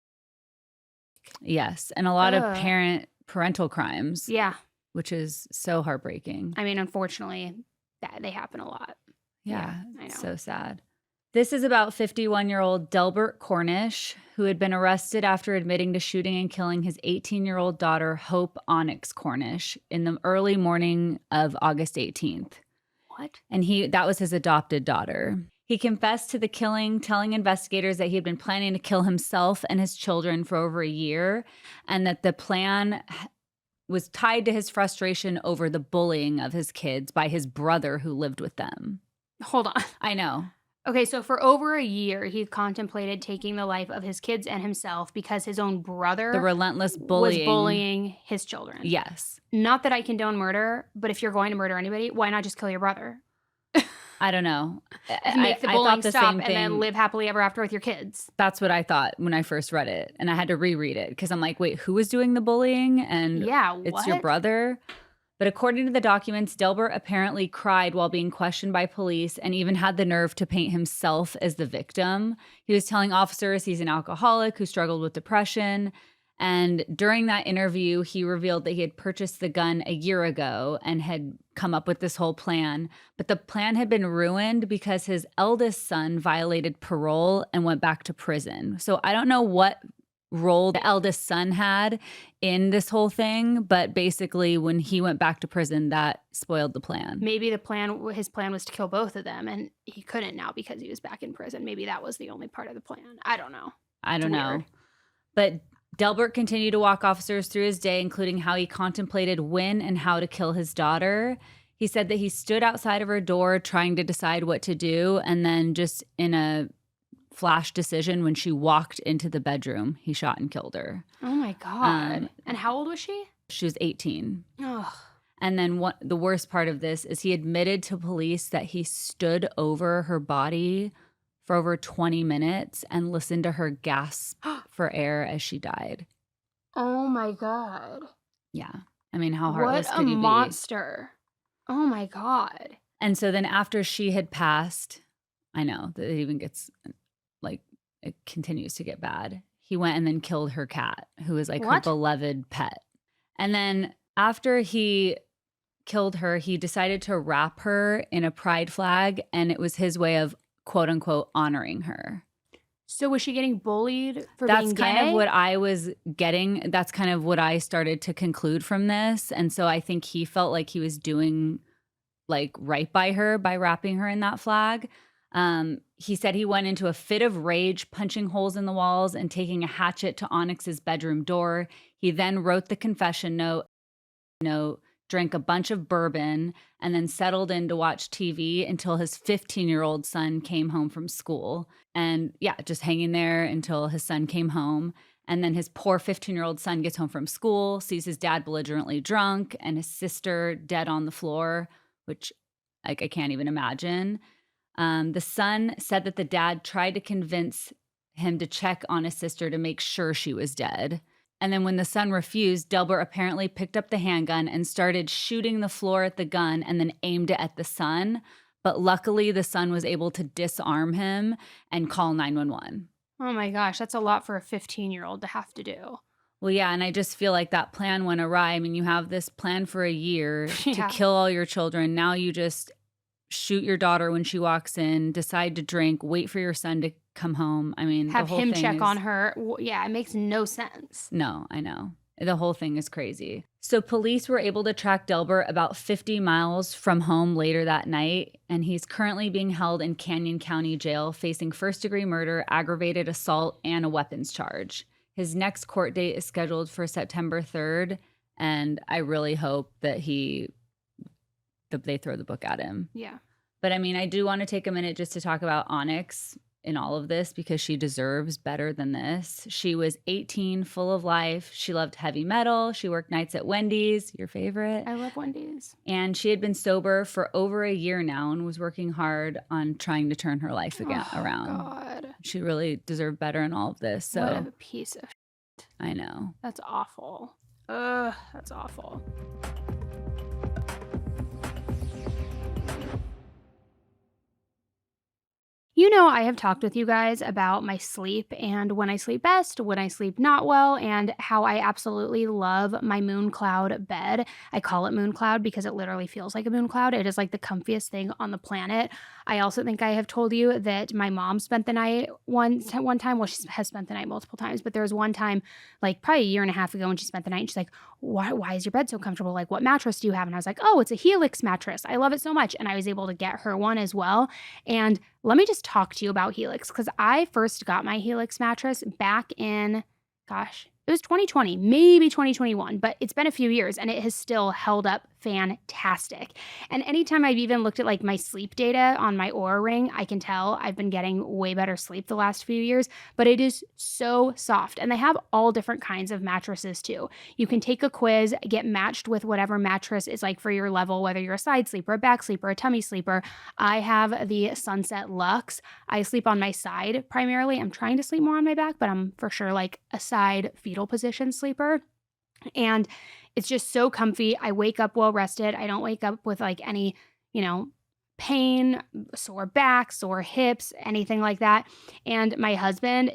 Yes, and a lot of parental crimes. Yeah. Which is so heartbreaking. I mean, unfortunately, they happen a lot. Yeah, I know. So sad. This is about 51-year-old Delbert Cornish, who had been arrested after admitting to shooting and killing his 18-year-old daughter, Hope Onyx Cornish, in the early morning of August 18th. What? And that was his adopted daughter. He confessed to the killing, telling investigators that he had been planning to kill himself and his children for over a year, and that the plan was tied to his frustration over the bullying of his kids by his brother who lived with them. Hold on. I know. Okay, so for over a year, he contemplated taking the life of his kids and himself because his own brother, the relentless bullying, was bullying his children. Yes. Not that I condone murder, but if you're going to murder anybody, why not just kill your brother? I don't know. Make the bullying stop and then live happily ever after with your kids. That's what I thought when I first read it. And I had to reread it because I'm like, wait, who was doing the bullying? And it's your brother? But according to the documents, Delbert apparently cried while being questioned by police and even had the nerve to paint himself as the victim. He was telling officers he's an alcoholic who struggled with depression. And during that interview, he revealed that he had purchased the gun a year ago and had come up with this whole plan. But the plan had been ruined because his eldest son violated parole and went back to prison. So I don't know what role the eldest son had in this whole thing, but basically when he went back to prison, that spoiled the plan. Maybe his plan was to kill both of them, and he couldn't now because he was back in prison. Maybe that was the only part of the plan. I don't know. I don't know. But Delbert continued to walk officers through his day, including how he contemplated when and how to kill his daughter. He said that he stood outside of her door trying to decide what to do, and then just in a flash decision, when she walked into the bedroom, he shot and killed her. Oh my God. And how old was she? She was 18. Ugh. And then the worst part of this is he admitted to police that he stood over her body for over 20 minutes and listened to her gasp for air as she died. Oh my God. Yeah. I mean, how heartless could he be? What a monster. Oh my God. And so then after she had passed, I know that it even gets, like, it continues to get bad. He went and then killed her cat, who was like her beloved pet. And then after he killed her, he decided to wrap her in a pride flag, and it was his way of, quote unquote, honoring her. So was she getting bullied for being gay? That's kind of what I was getting. That's kind of what I started to conclude from this. And so I think he felt like he was doing like right by her by wrapping her in that flag. He said he went into a fit of rage, punching holes in the walls and taking a hatchet to Onyx's bedroom door. He then wrote the confession note, drank a bunch of bourbon, and then settled in to watch TV until his 15-year-old son came home from school. And yeah, just hanging there until his son came home. And then his poor 15-year-old son gets home from school, sees his dad belligerently drunk and his sister dead on the floor, which like I can't even imagine. The son said that the dad tried to convince him to check on his sister to make sure she was dead. And then when the son refused, Delbert apparently picked up the handgun and started shooting the floor at the gun and then aimed it at the son. But luckily, the son was able to disarm him and call 911. Oh my gosh, that's a lot for a 15-year-old to have to do. Well, yeah, and I just feel like that plan went awry. I mean, you have this plan for a year to kill all your children. Now you just shoot your daughter when she walks in, decide to drink, wait for your son to come home. I mean, Have the whole him thing check is, on her. Yeah, it makes no sense. No, I know. The whole thing is crazy. So police were able to track Delbert about 50 miles from home later that night, and he's currently being held in Canyon County Jail facing first-degree murder, aggravated assault, and a weapons charge. His next court date is scheduled for September 3rd, and I really hope that they throw the book at him. Yeah. But I mean, I do want to take a minute just to talk about Onyx in all of this because she deserves better than this. She was 18, full of life. She loved heavy metal. She worked nights at Wendy's, your favorite. I love Wendy's. And she had been sober for over a year now and was working hard on trying to turn her life around. God. She really deserved better in all of this. So what a piece of shit. I know. That's awful. Ugh, that's awful. You know, I have talked with you guys about my sleep and when I sleep best, when I sleep not well, and how I absolutely love my moon cloud bed. I call it moon cloud because it literally feels like a moon cloud. It is like the comfiest thing on the planet. I also think I have told you that my mom spent the night one time. Well, she has spent the night multiple times, but there was one time, like probably a year and a half ago, when she spent the night and she's like, why is your bed so comfortable? Like, what mattress do you have? And I was like, oh, it's a Helix mattress. I love it so much. And I was able to get her one as well. And let me just talk to you about Helix, because I first got my Helix mattress back in, it was 2020, maybe 2021, but it's been a few years and it has still held up fantastic. And anytime I've even looked at like my sleep data on my Oura Ring, I can tell I've been getting way better sleep the last few years, but it is so soft. And they have all different kinds of mattresses too. You can take a quiz, get matched with whatever mattress is like for your level, whether you're a side sleeper, a back sleeper, a tummy sleeper. I have the Sunset Luxe. I sleep on my side primarily. I'm trying to sleep more on my back, but I'm for sure like a side fetal position sleeper. And it's just so comfy. I wake up well rested. I don't wake up with like any, pain, sore back, sore hips, anything like that. And my husband,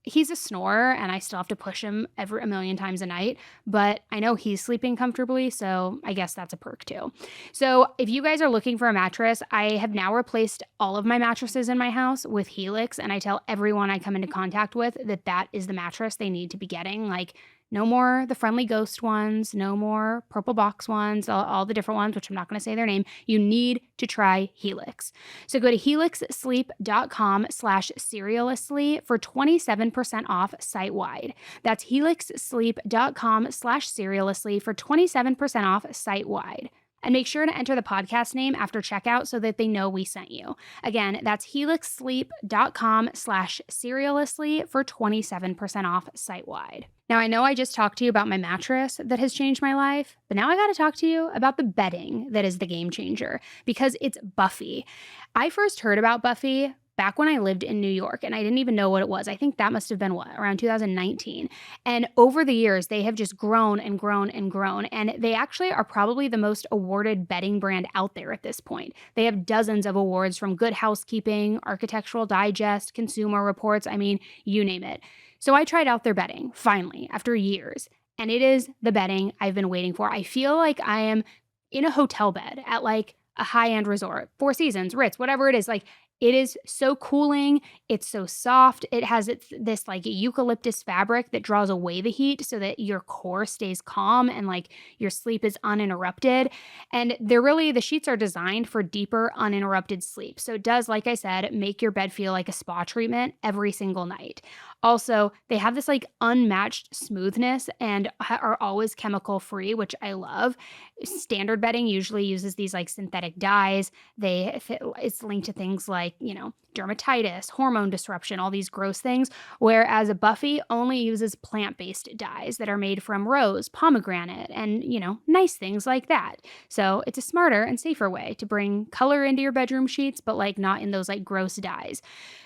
he's a snorer and I still have to push him a million times a night, but I know he's sleeping comfortably, so I guess that's a perk too. So if you guys are looking for a mattress, I have now replaced all of my mattresses in my house with Helix, and I tell everyone I come into contact with that is the mattress they need to be getting. Like, no more the Friendly Ghost ones, no more Purple Box ones, all the different ones, which I'm not going to say their name. You need to try Helix. So go to helixsleep.com/serialously for 27% off site-wide. That's helixsleep.com/serialously for 27% off site-wide. And make sure to enter the podcast name after checkout so that they know we sent you. Again, that's helixsleep.com/serialously for 27% off site-wide. Now, I know I just talked to you about my mattress that has changed my life, but now I got to talk to you about the bedding that is the game changer, because it's Buffy. I first heard about Buffy back when I lived in New York, and I didn't even know what it was. I think that must have been around 2019. And over the years, they have just grown and grown and grown. And they actually are probably the most awarded bedding brand out there at this point. They have dozens of awards from Good Housekeeping, Architectural Digest, Consumer Reports, I mean, you name it. So I tried out their bedding, finally, after years. And it is the bedding I've been waiting for. I feel like I am in a hotel bed at like a high-end resort, Four Seasons, Ritz, whatever it is. Like, it is so cooling. It's so soft. It has this like eucalyptus fabric that draws away the heat so that your core stays calm and like your sleep is uninterrupted. And the sheets are designed for deeper, uninterrupted sleep. So it does, like I said, make your bed feel like a spa treatment every single night. Also, they have this like unmatched smoothness and are always chemical free, which I love. Standard bedding usually uses these like synthetic dyes. It's linked to things like, dermatitis, hormone disruption, all these gross things, whereas a Buffy only uses plant-based dyes that are made from rose, pomegranate, and, nice things like that. So it's a smarter and safer way to bring color into your bedroom sheets, but like not in those like gross dyes.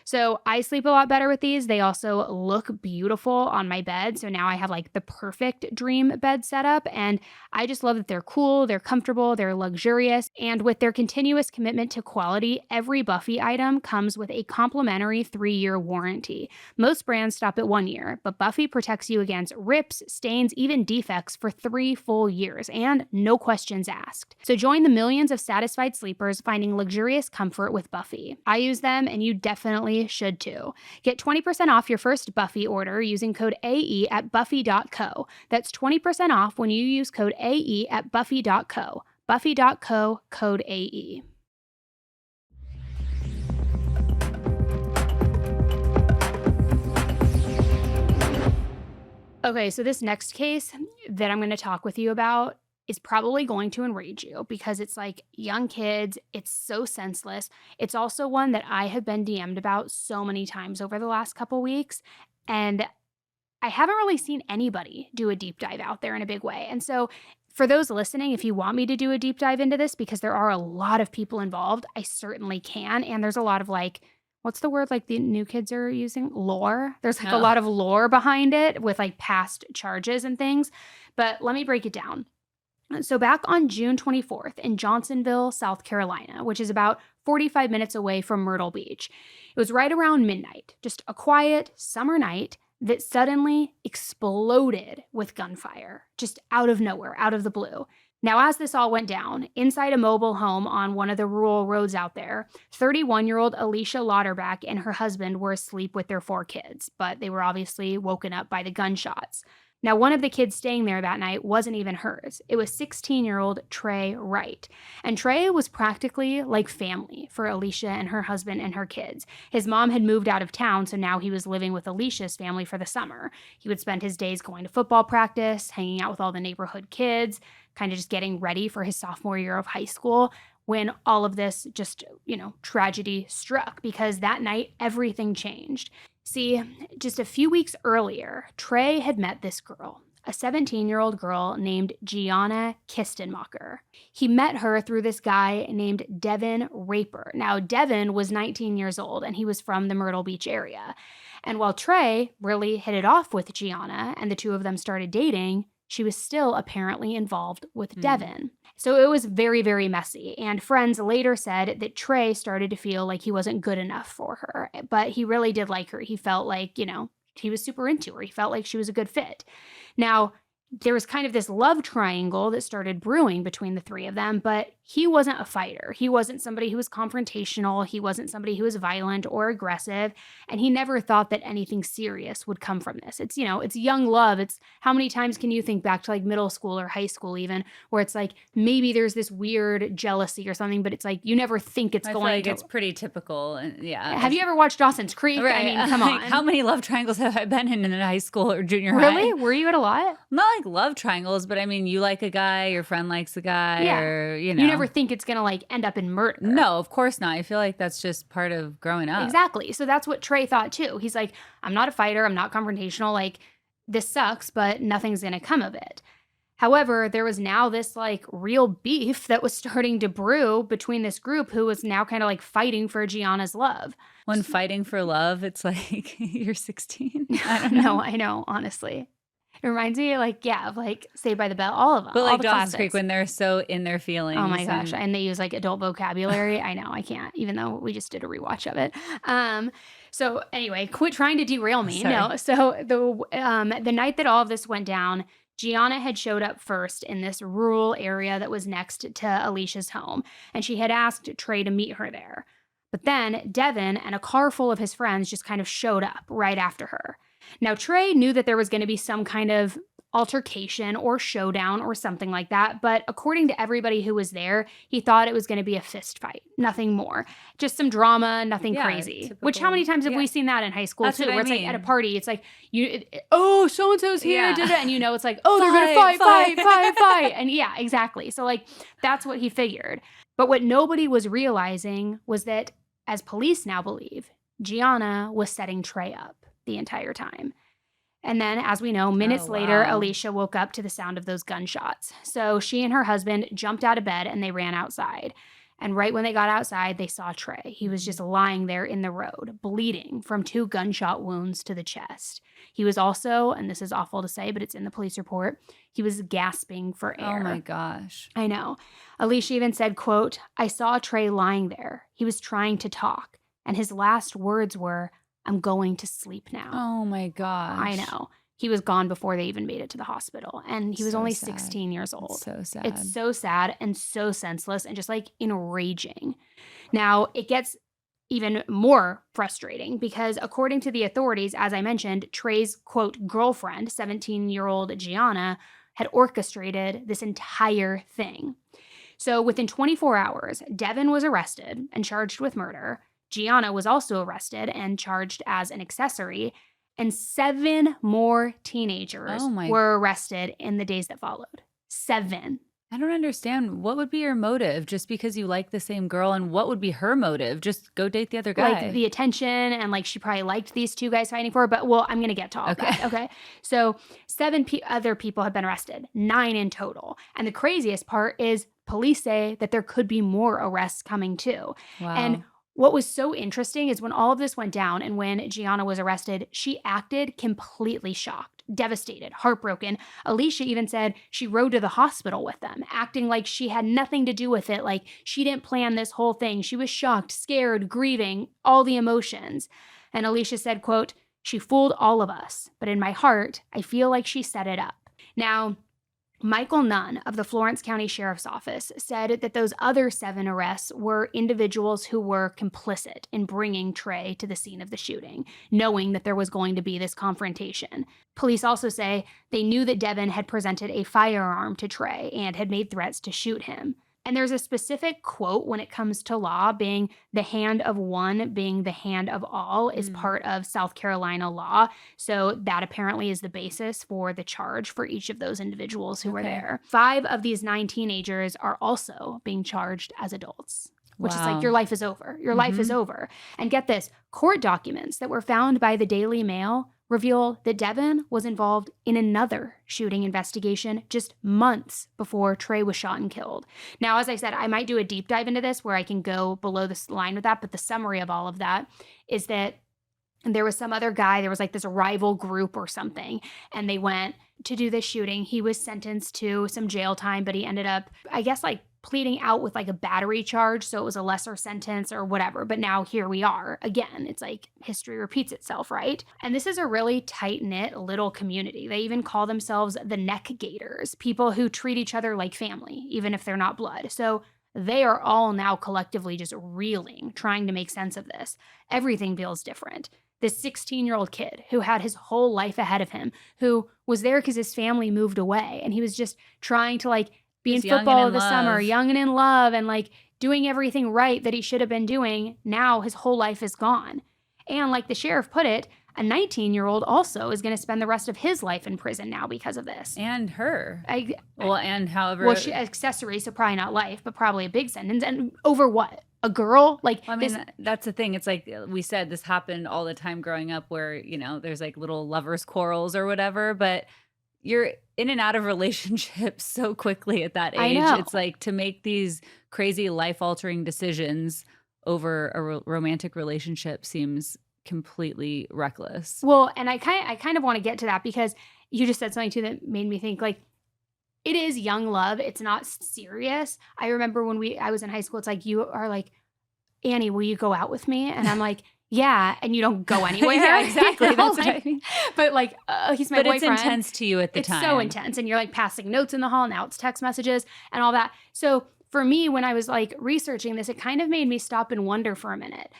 So I sleep a lot better with these. They also also look beautiful on my bed. So now I have like the perfect dream bed setup. And I just love that they're cool, they're comfortable, they're luxurious. And with their continuous commitment to quality, every Buffy item comes with a complimentary 3-year warranty. Most brands stop at 1 year, but Buffy protects you against rips, stains, even defects for 3 full years, and no questions asked. So join the millions of satisfied sleepers finding luxurious comfort with Buffy. I use them, and you definitely should too. Get 20% off your first Buffy order using code AE at buffy.co. That's 20% off when you use code AE at buffy.co. Buffy.co, code AE. Okay, so this next case that I'm going to talk with you about is probably going to enrage you because it's like young kids. It's so senseless. It's also one that I have been DM'd about so many times over the last couple weeks. And I haven't really seen anybody do a deep dive out there in a big way. And so for those listening, if you want me to do a deep dive into this, because there are a lot of people involved, I certainly can. And there's a lot of like, what's the word like the new kids are using? Lore. There's like a lot of lore behind it with like past charges and things. But let me break it down. So back on June 24th in Johnsonville, South Carolina, which is about 45 minutes away from Myrtle Beach, it was right around midnight, just a quiet summer night that suddenly exploded with gunfire, just out of nowhere, out of the blue. Now, as this all went down, inside a mobile home on one of the rural roads out there, 31-year-old Alicia Lauterbach and her husband were asleep with their 4 kids, but they were obviously woken up by the gunshots. Now, one of the kids staying there that night wasn't even hers. It was 16-year-old Trey Wright. And Trey was practically like family for Alicia and her husband and her kids. His mom had moved out of town, so now he was living with Alicia's family for the summer. He would spend his days going to football practice, hanging out with all the neighborhood kids, kind of just getting ready for his sophomore year of high school when all of this just, tragedy struck, because that night everything changed. See, just a few weeks earlier, Trey had met this girl, a 17-year-old girl named Gianna Kistenmacher. He met her through this guy named Devin Raper. Now, Devin was 19 years old, and he was from the Myrtle Beach area. And while Trey really hit it off with Gianna, and the two of them started dating, she was still apparently involved with Devin. So it was very, very messy. And friends later said that Trey started to feel like he wasn't good enough for her. But he really did like her. He felt like, he was super into her. He felt like she was a good fit. Now, there was kind of this love triangle that started brewing between the three of them, but he wasn't a fighter. He wasn't somebody who was confrontational. He wasn't somebody who was violent or aggressive. And he never thought that anything serious would come from this. It's, it's young love. It's how many times can you think back to like middle school or high school even, where it's like maybe there's this weird jealousy or something, but it's like you never think it's going to. It's pretty typical. Yeah. Have you ever watched Dawson's Creek? Right. I mean, come on. Like, how many love triangles have I been in high school or junior high? Really? Were you at a lot? Not like love triangles, but I mean, you like a guy, your friend likes a guy, or, You never think it's going to like end up in murder. No, of course not. I feel like that's just part of growing up. Exactly. So that's what Trey thought too. He's like, I'm not a fighter. I'm not confrontational. Like, this sucks, but nothing's going to come of it. However, there was now this like real beef that was starting to brew between this group who was now kind of like fighting for Gianna's love. When fighting for love, it's like you're 16. I don't know. I know, honestly. It reminds me, of Saved by the Bell, all of them. But all like the Dawson's classics. Creek, when they're so in their feelings. Oh my gosh. And they use like adult vocabulary. I know, I can't, even though we just did a rewatch of it. So anyway, quit trying to derail me. Sorry. No. So the night that all of this went down, Gianna had showed up first in this rural area that was next to Alicia's home, and she had asked Trey to meet her there. But then Devin and a car full of his friends just kind of showed up right after her. Now, Trey knew that there was going to be some kind of altercation or showdown or something like that, but according to everybody who was there, he thought it was going to be a fist fight, nothing more. Just some drama, nothing crazy. Typical. Which how many times have we seen that in high school That's too? what I Where it's mean. like at a party, it's like so-and-so's here, and it's like, oh, they're going to fight. And yeah, exactly. So like, that's what he figured. But what nobody was realizing was that, as police now believe, Gianna was setting Trey up the entire time. And then, as we know, minutes later, Alicia woke up to the sound of those gunshots. So she and her husband jumped out of bed and they ran outside. And right when they got outside, they saw Trey. He was just lying there in the road, bleeding from 2 gunshot wounds to the chest. He was also, and this is awful to say, but it's in the police report, he was gasping for air. Oh my gosh. I know. Alicia even said, quote, "I saw Trey lying there. He was trying to talk. And his last words were, 'I'm going to sleep now.'" Oh my gosh. I know. He was gone before they even made it to the hospital. And he was So only sad. 16 years old. It's so sad. It's so sad and so senseless and just like enraging. Now, it gets even more frustrating because according to the authorities, as I mentioned, Trey's, quote, girlfriend, 17-year-old Gianna, had orchestrated this entire thing. So within 24 hours, Devin was arrested and charged with murder. Gianna was also arrested and charged as an accessory. And 7 more teenagers were arrested in the days that followed. 7. I don't understand. What would be your motive just because you like the same girl? And what would be her motive? Just go date the other guy. Like the attention, and like she probably liked these 2 guys fighting for her. But well, I'm going to get to all that. Okay. So 7 other people have been arrested, 9 in total. And the craziest part is police say that there could be more arrests coming too. Wow. And what was so interesting is when all of this went down and when Gianna was arrested, she acted completely shocked, devastated, heartbroken. Alicia even said she rode to the hospital with them, acting like she had nothing to do with it, like she didn't plan this whole thing. She was shocked, scared, grieving, all the emotions. And Alicia said, quote, "She fooled all of us, but in my heart, I feel like she set it up." Now, Michael Nunn of the Florence County Sheriff's Office said that those other 7 arrests were individuals who were complicit in bringing Trey to the scene of the shooting, knowing that there was going to be this confrontation. Police also say they knew that Devin had presented a firearm to Trey and had made threats to shoot him. And there's a specific quote when it comes to law being the hand of one being the hand of all is part of South Carolina law. So that apparently is the basis for the charge for each of those individuals who were there. 5 of these 9 teenagers are also being charged as adults, which is like, your life is over. Your life is over. And get this, court documents that were found by the Daily Mail reveal that Devin was involved in another shooting investigation just months before Trey was shot and killed. Now, as I said, I might do a deep dive into this where I can go below this line with that, but the summary of all of that is that there was some other guy, there was like this rival group or something, and they went to do this shooting. He was sentenced to some jail time, but he ended up, I guess, like pleading out with like a battery charge, so it was a lesser sentence or whatever. But now here we are again. It's like history repeats itself, right? And this is a really tight-knit little community. They even call themselves the Neck Gators, people who treat each other like family, even if they're not blood. So they are all now collectively just reeling, trying to make sense of this. Everything feels different. This 16-year-old kid who had his whole life ahead of him, who was there because his family moved away, and he was just trying to like be in football of the summer, young and in love, and like doing everything right that he should have been doing. Now his whole life is gone. And like the sheriff put it, a 19-year-old also is going to spend the rest of his life in prison now because of this. And her. And however. Well, she accessory, so probably not life, but probably a big sentence. And over what? A girl? Like, I mean, that's the thing. It's like we said, this happened all the time growing up where, you know, there's like little lovers' quarrels or whatever, but you're in and out of relationships so quickly at that age. I know. It's like to make these crazy life-altering decisions over a romantic relationship seems completely reckless. Well, and I kind of want to get to that because you just said something too that made me think like it is young love. It's not serious. I remember when I was in high school, it's like you are like, "Annie, will you go out with me?" And I'm like, "Yeah," and you don't go anywhere. Yeah, exactly. You know, That's what I mean. But like, he's my boyfriend. But it's intense to you at the time. It's so intense. And you're like passing notes in the hall. Now it's text messages and all that. So for me, when I was like researching this, it kind of made me stop and wonder for a minute.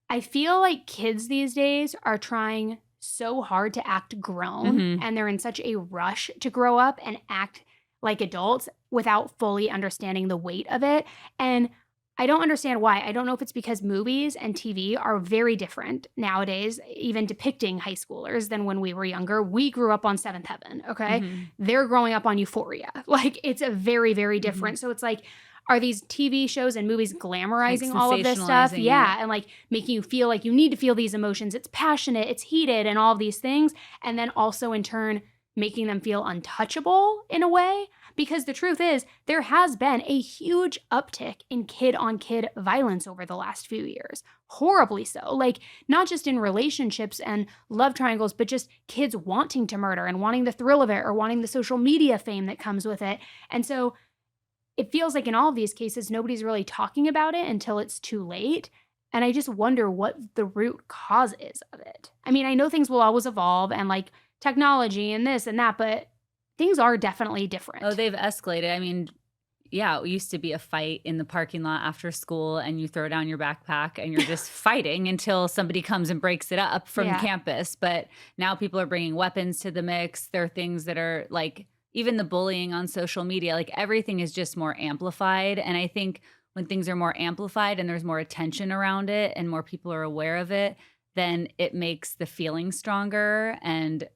I feel like kids these days are trying so hard to act grown and they're in such a rush to grow up and act like adults without fully understanding the weight of it. And I don't understand why. I don't know if it's because movies and TV are very different nowadays, even depicting high schoolers than when we were younger. We grew up on Seventh Heaven, okay? They're growing up on Euphoria. Like, it's a very, very different. So it's like, are these TV shows and movies glamorizing like all of this stuff? sensationalizing Yeah, and like making you feel like you need to feel these emotions. It's passionate, it's heated, and all of these things. And then also in turn, making them feel untouchable in a way. Because the truth is, there has been a huge uptick in kid-on-kid violence over the last few years. Horribly so. Like, not just in relationships and love triangles, but just kids wanting to murder and wanting the thrill of it or wanting the social media fame that comes with it. And so it feels like in all of these cases, nobody's really talking about it until it's too late. And I just wonder what the root cause is of it. I mean, I know things will always evolve and like technology and this and that, but things are definitely different. Oh, they've escalated. I mean, yeah, it used to be a fight in the parking lot after school and you throw down your backpack and you're just fighting until somebody comes and breaks it up from campus. But now people are bringing weapons to the mix. There are things that are like, even the bullying on social media, like everything is just more amplified. And I think when things are more amplified and there's more attention around it and more people are aware of it, then it makes the feeling stronger. And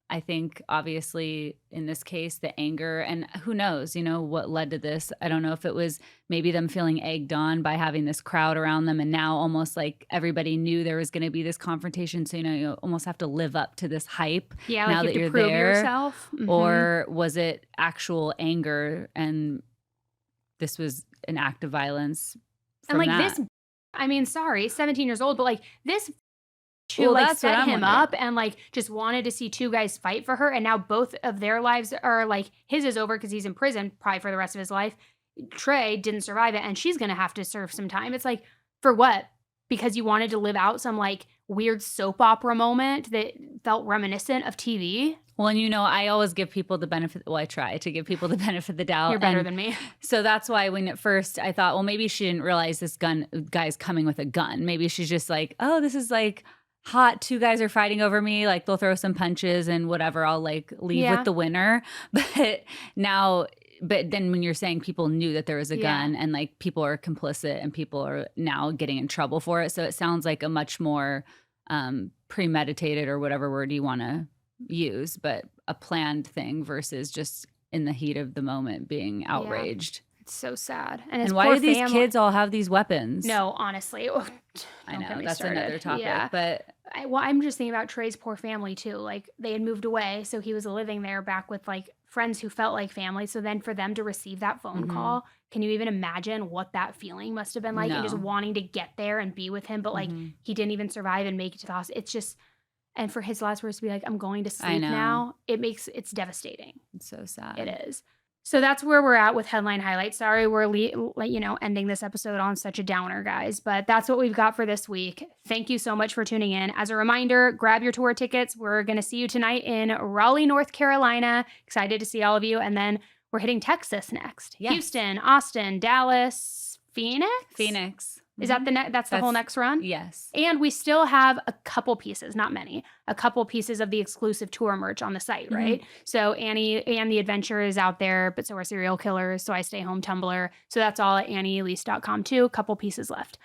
I think obviously in this case, the anger and who knows, you know, what led to this. I don't know if it was maybe them feeling egged on by having this crowd around them. And now almost like everybody knew there was going to be this confrontation. So, you know, you almost have to live up to this hype Yeah, now like that you you're have to prove there. yourself. Mhm. Or was it actual anger and this was an act of violence And from like that? this, I mean, sorry, 17 years old, but like this who Well, like that's what set I'm him wondering. up and like just wanted to see two guys fight for her. And now both of their lives are like, his is over because he's in prison probably for the rest of his life. Trey didn't survive it and she's going to have to serve some time. It's like, for what? Because you wanted to live out some like weird soap opera moment that felt reminiscent of TV. Well, and you know, I always give people the benefit. Well, I try to give people the benefit of the doubt. You're better and than me. So that's why when at first I thought, well, maybe she didn't realize this guy's coming with a gun. Maybe she's just like, oh, this is like hot. Two guys are fighting over me. Like they'll throw some punches and whatever. I'll like leave with the winner. But then when you're saying people knew that there was a gun and like people are complicit and people are now getting in trouble for it. So it sounds like a much more premeditated or whatever word you want to use, but a planned thing versus just in the heat of the moment being outraged. It's so sad. And why do these kids all have these weapons? No, honestly. I know, that's another topic. Yeah. But I'm just thinking about Trey's poor family too. Like they had moved away, so he was living there back with like friends who felt like family. So then for them to receive that phone call, can you even imagine what that feeling must have been like? And just wanting to get there and be with him, but like he didn't even survive and make it to the hospital. It's just, and for his last words to be like, I'm going to sleep now, it's devastating. It's so sad. It is. So that's where we're at with headline highlights. Sorry, we're ending this episode on such a downer, guys, but that's what we've got for this week. Thank you so much for tuning in. As a reminder, grab your tour tickets. We're going to see you tonight in Raleigh, North Carolina. Excited to see all of you. And then we're hitting Texas next. Yes. Houston, Austin, Dallas, Phoenix. Is that that's the whole next run? Yes. And we still have a couple pieces, not many, a couple pieces of the exclusive tour merch on the site, right? So Annie and the Adventure is out there, but so are Serial Killers, So I Stay Home Tumblr. So that's all at AnnieElise.com too. A couple pieces left.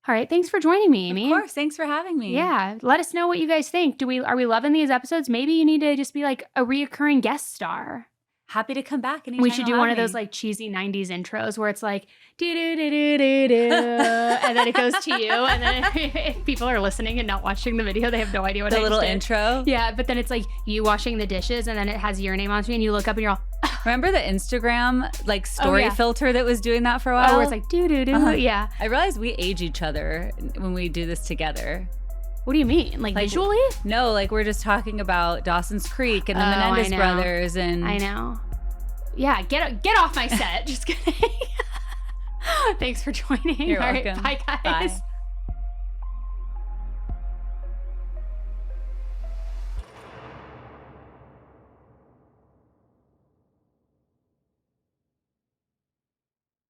All right, thanks for joining me, Amy. Of course, thanks for having me. Yeah, let us know what you guys think. Are we loving these episodes? Maybe you need to just be like a reoccurring guest star. Happy to come back anytime. We should do one of those like cheesy 90s intros where it's like do do do do do do and then it goes to you and then if people are listening and not watching the video, they have no idea what the I little just did. intro. Yeah, but then it's like you washing the dishes and then it has your name on screen and you look up and you're all Remember the Instagram like story filter that was doing that for a while? Oh, where it's like do do do. Yeah. I realized we age each other when we do this together. What do you mean? Like visually? No, like we're just talking about Dawson's Creek and the Menendez brothers and I know. Yeah, get off my set. Just kidding. Thanks for joining. You're All welcome. Right, bye guys. Bye.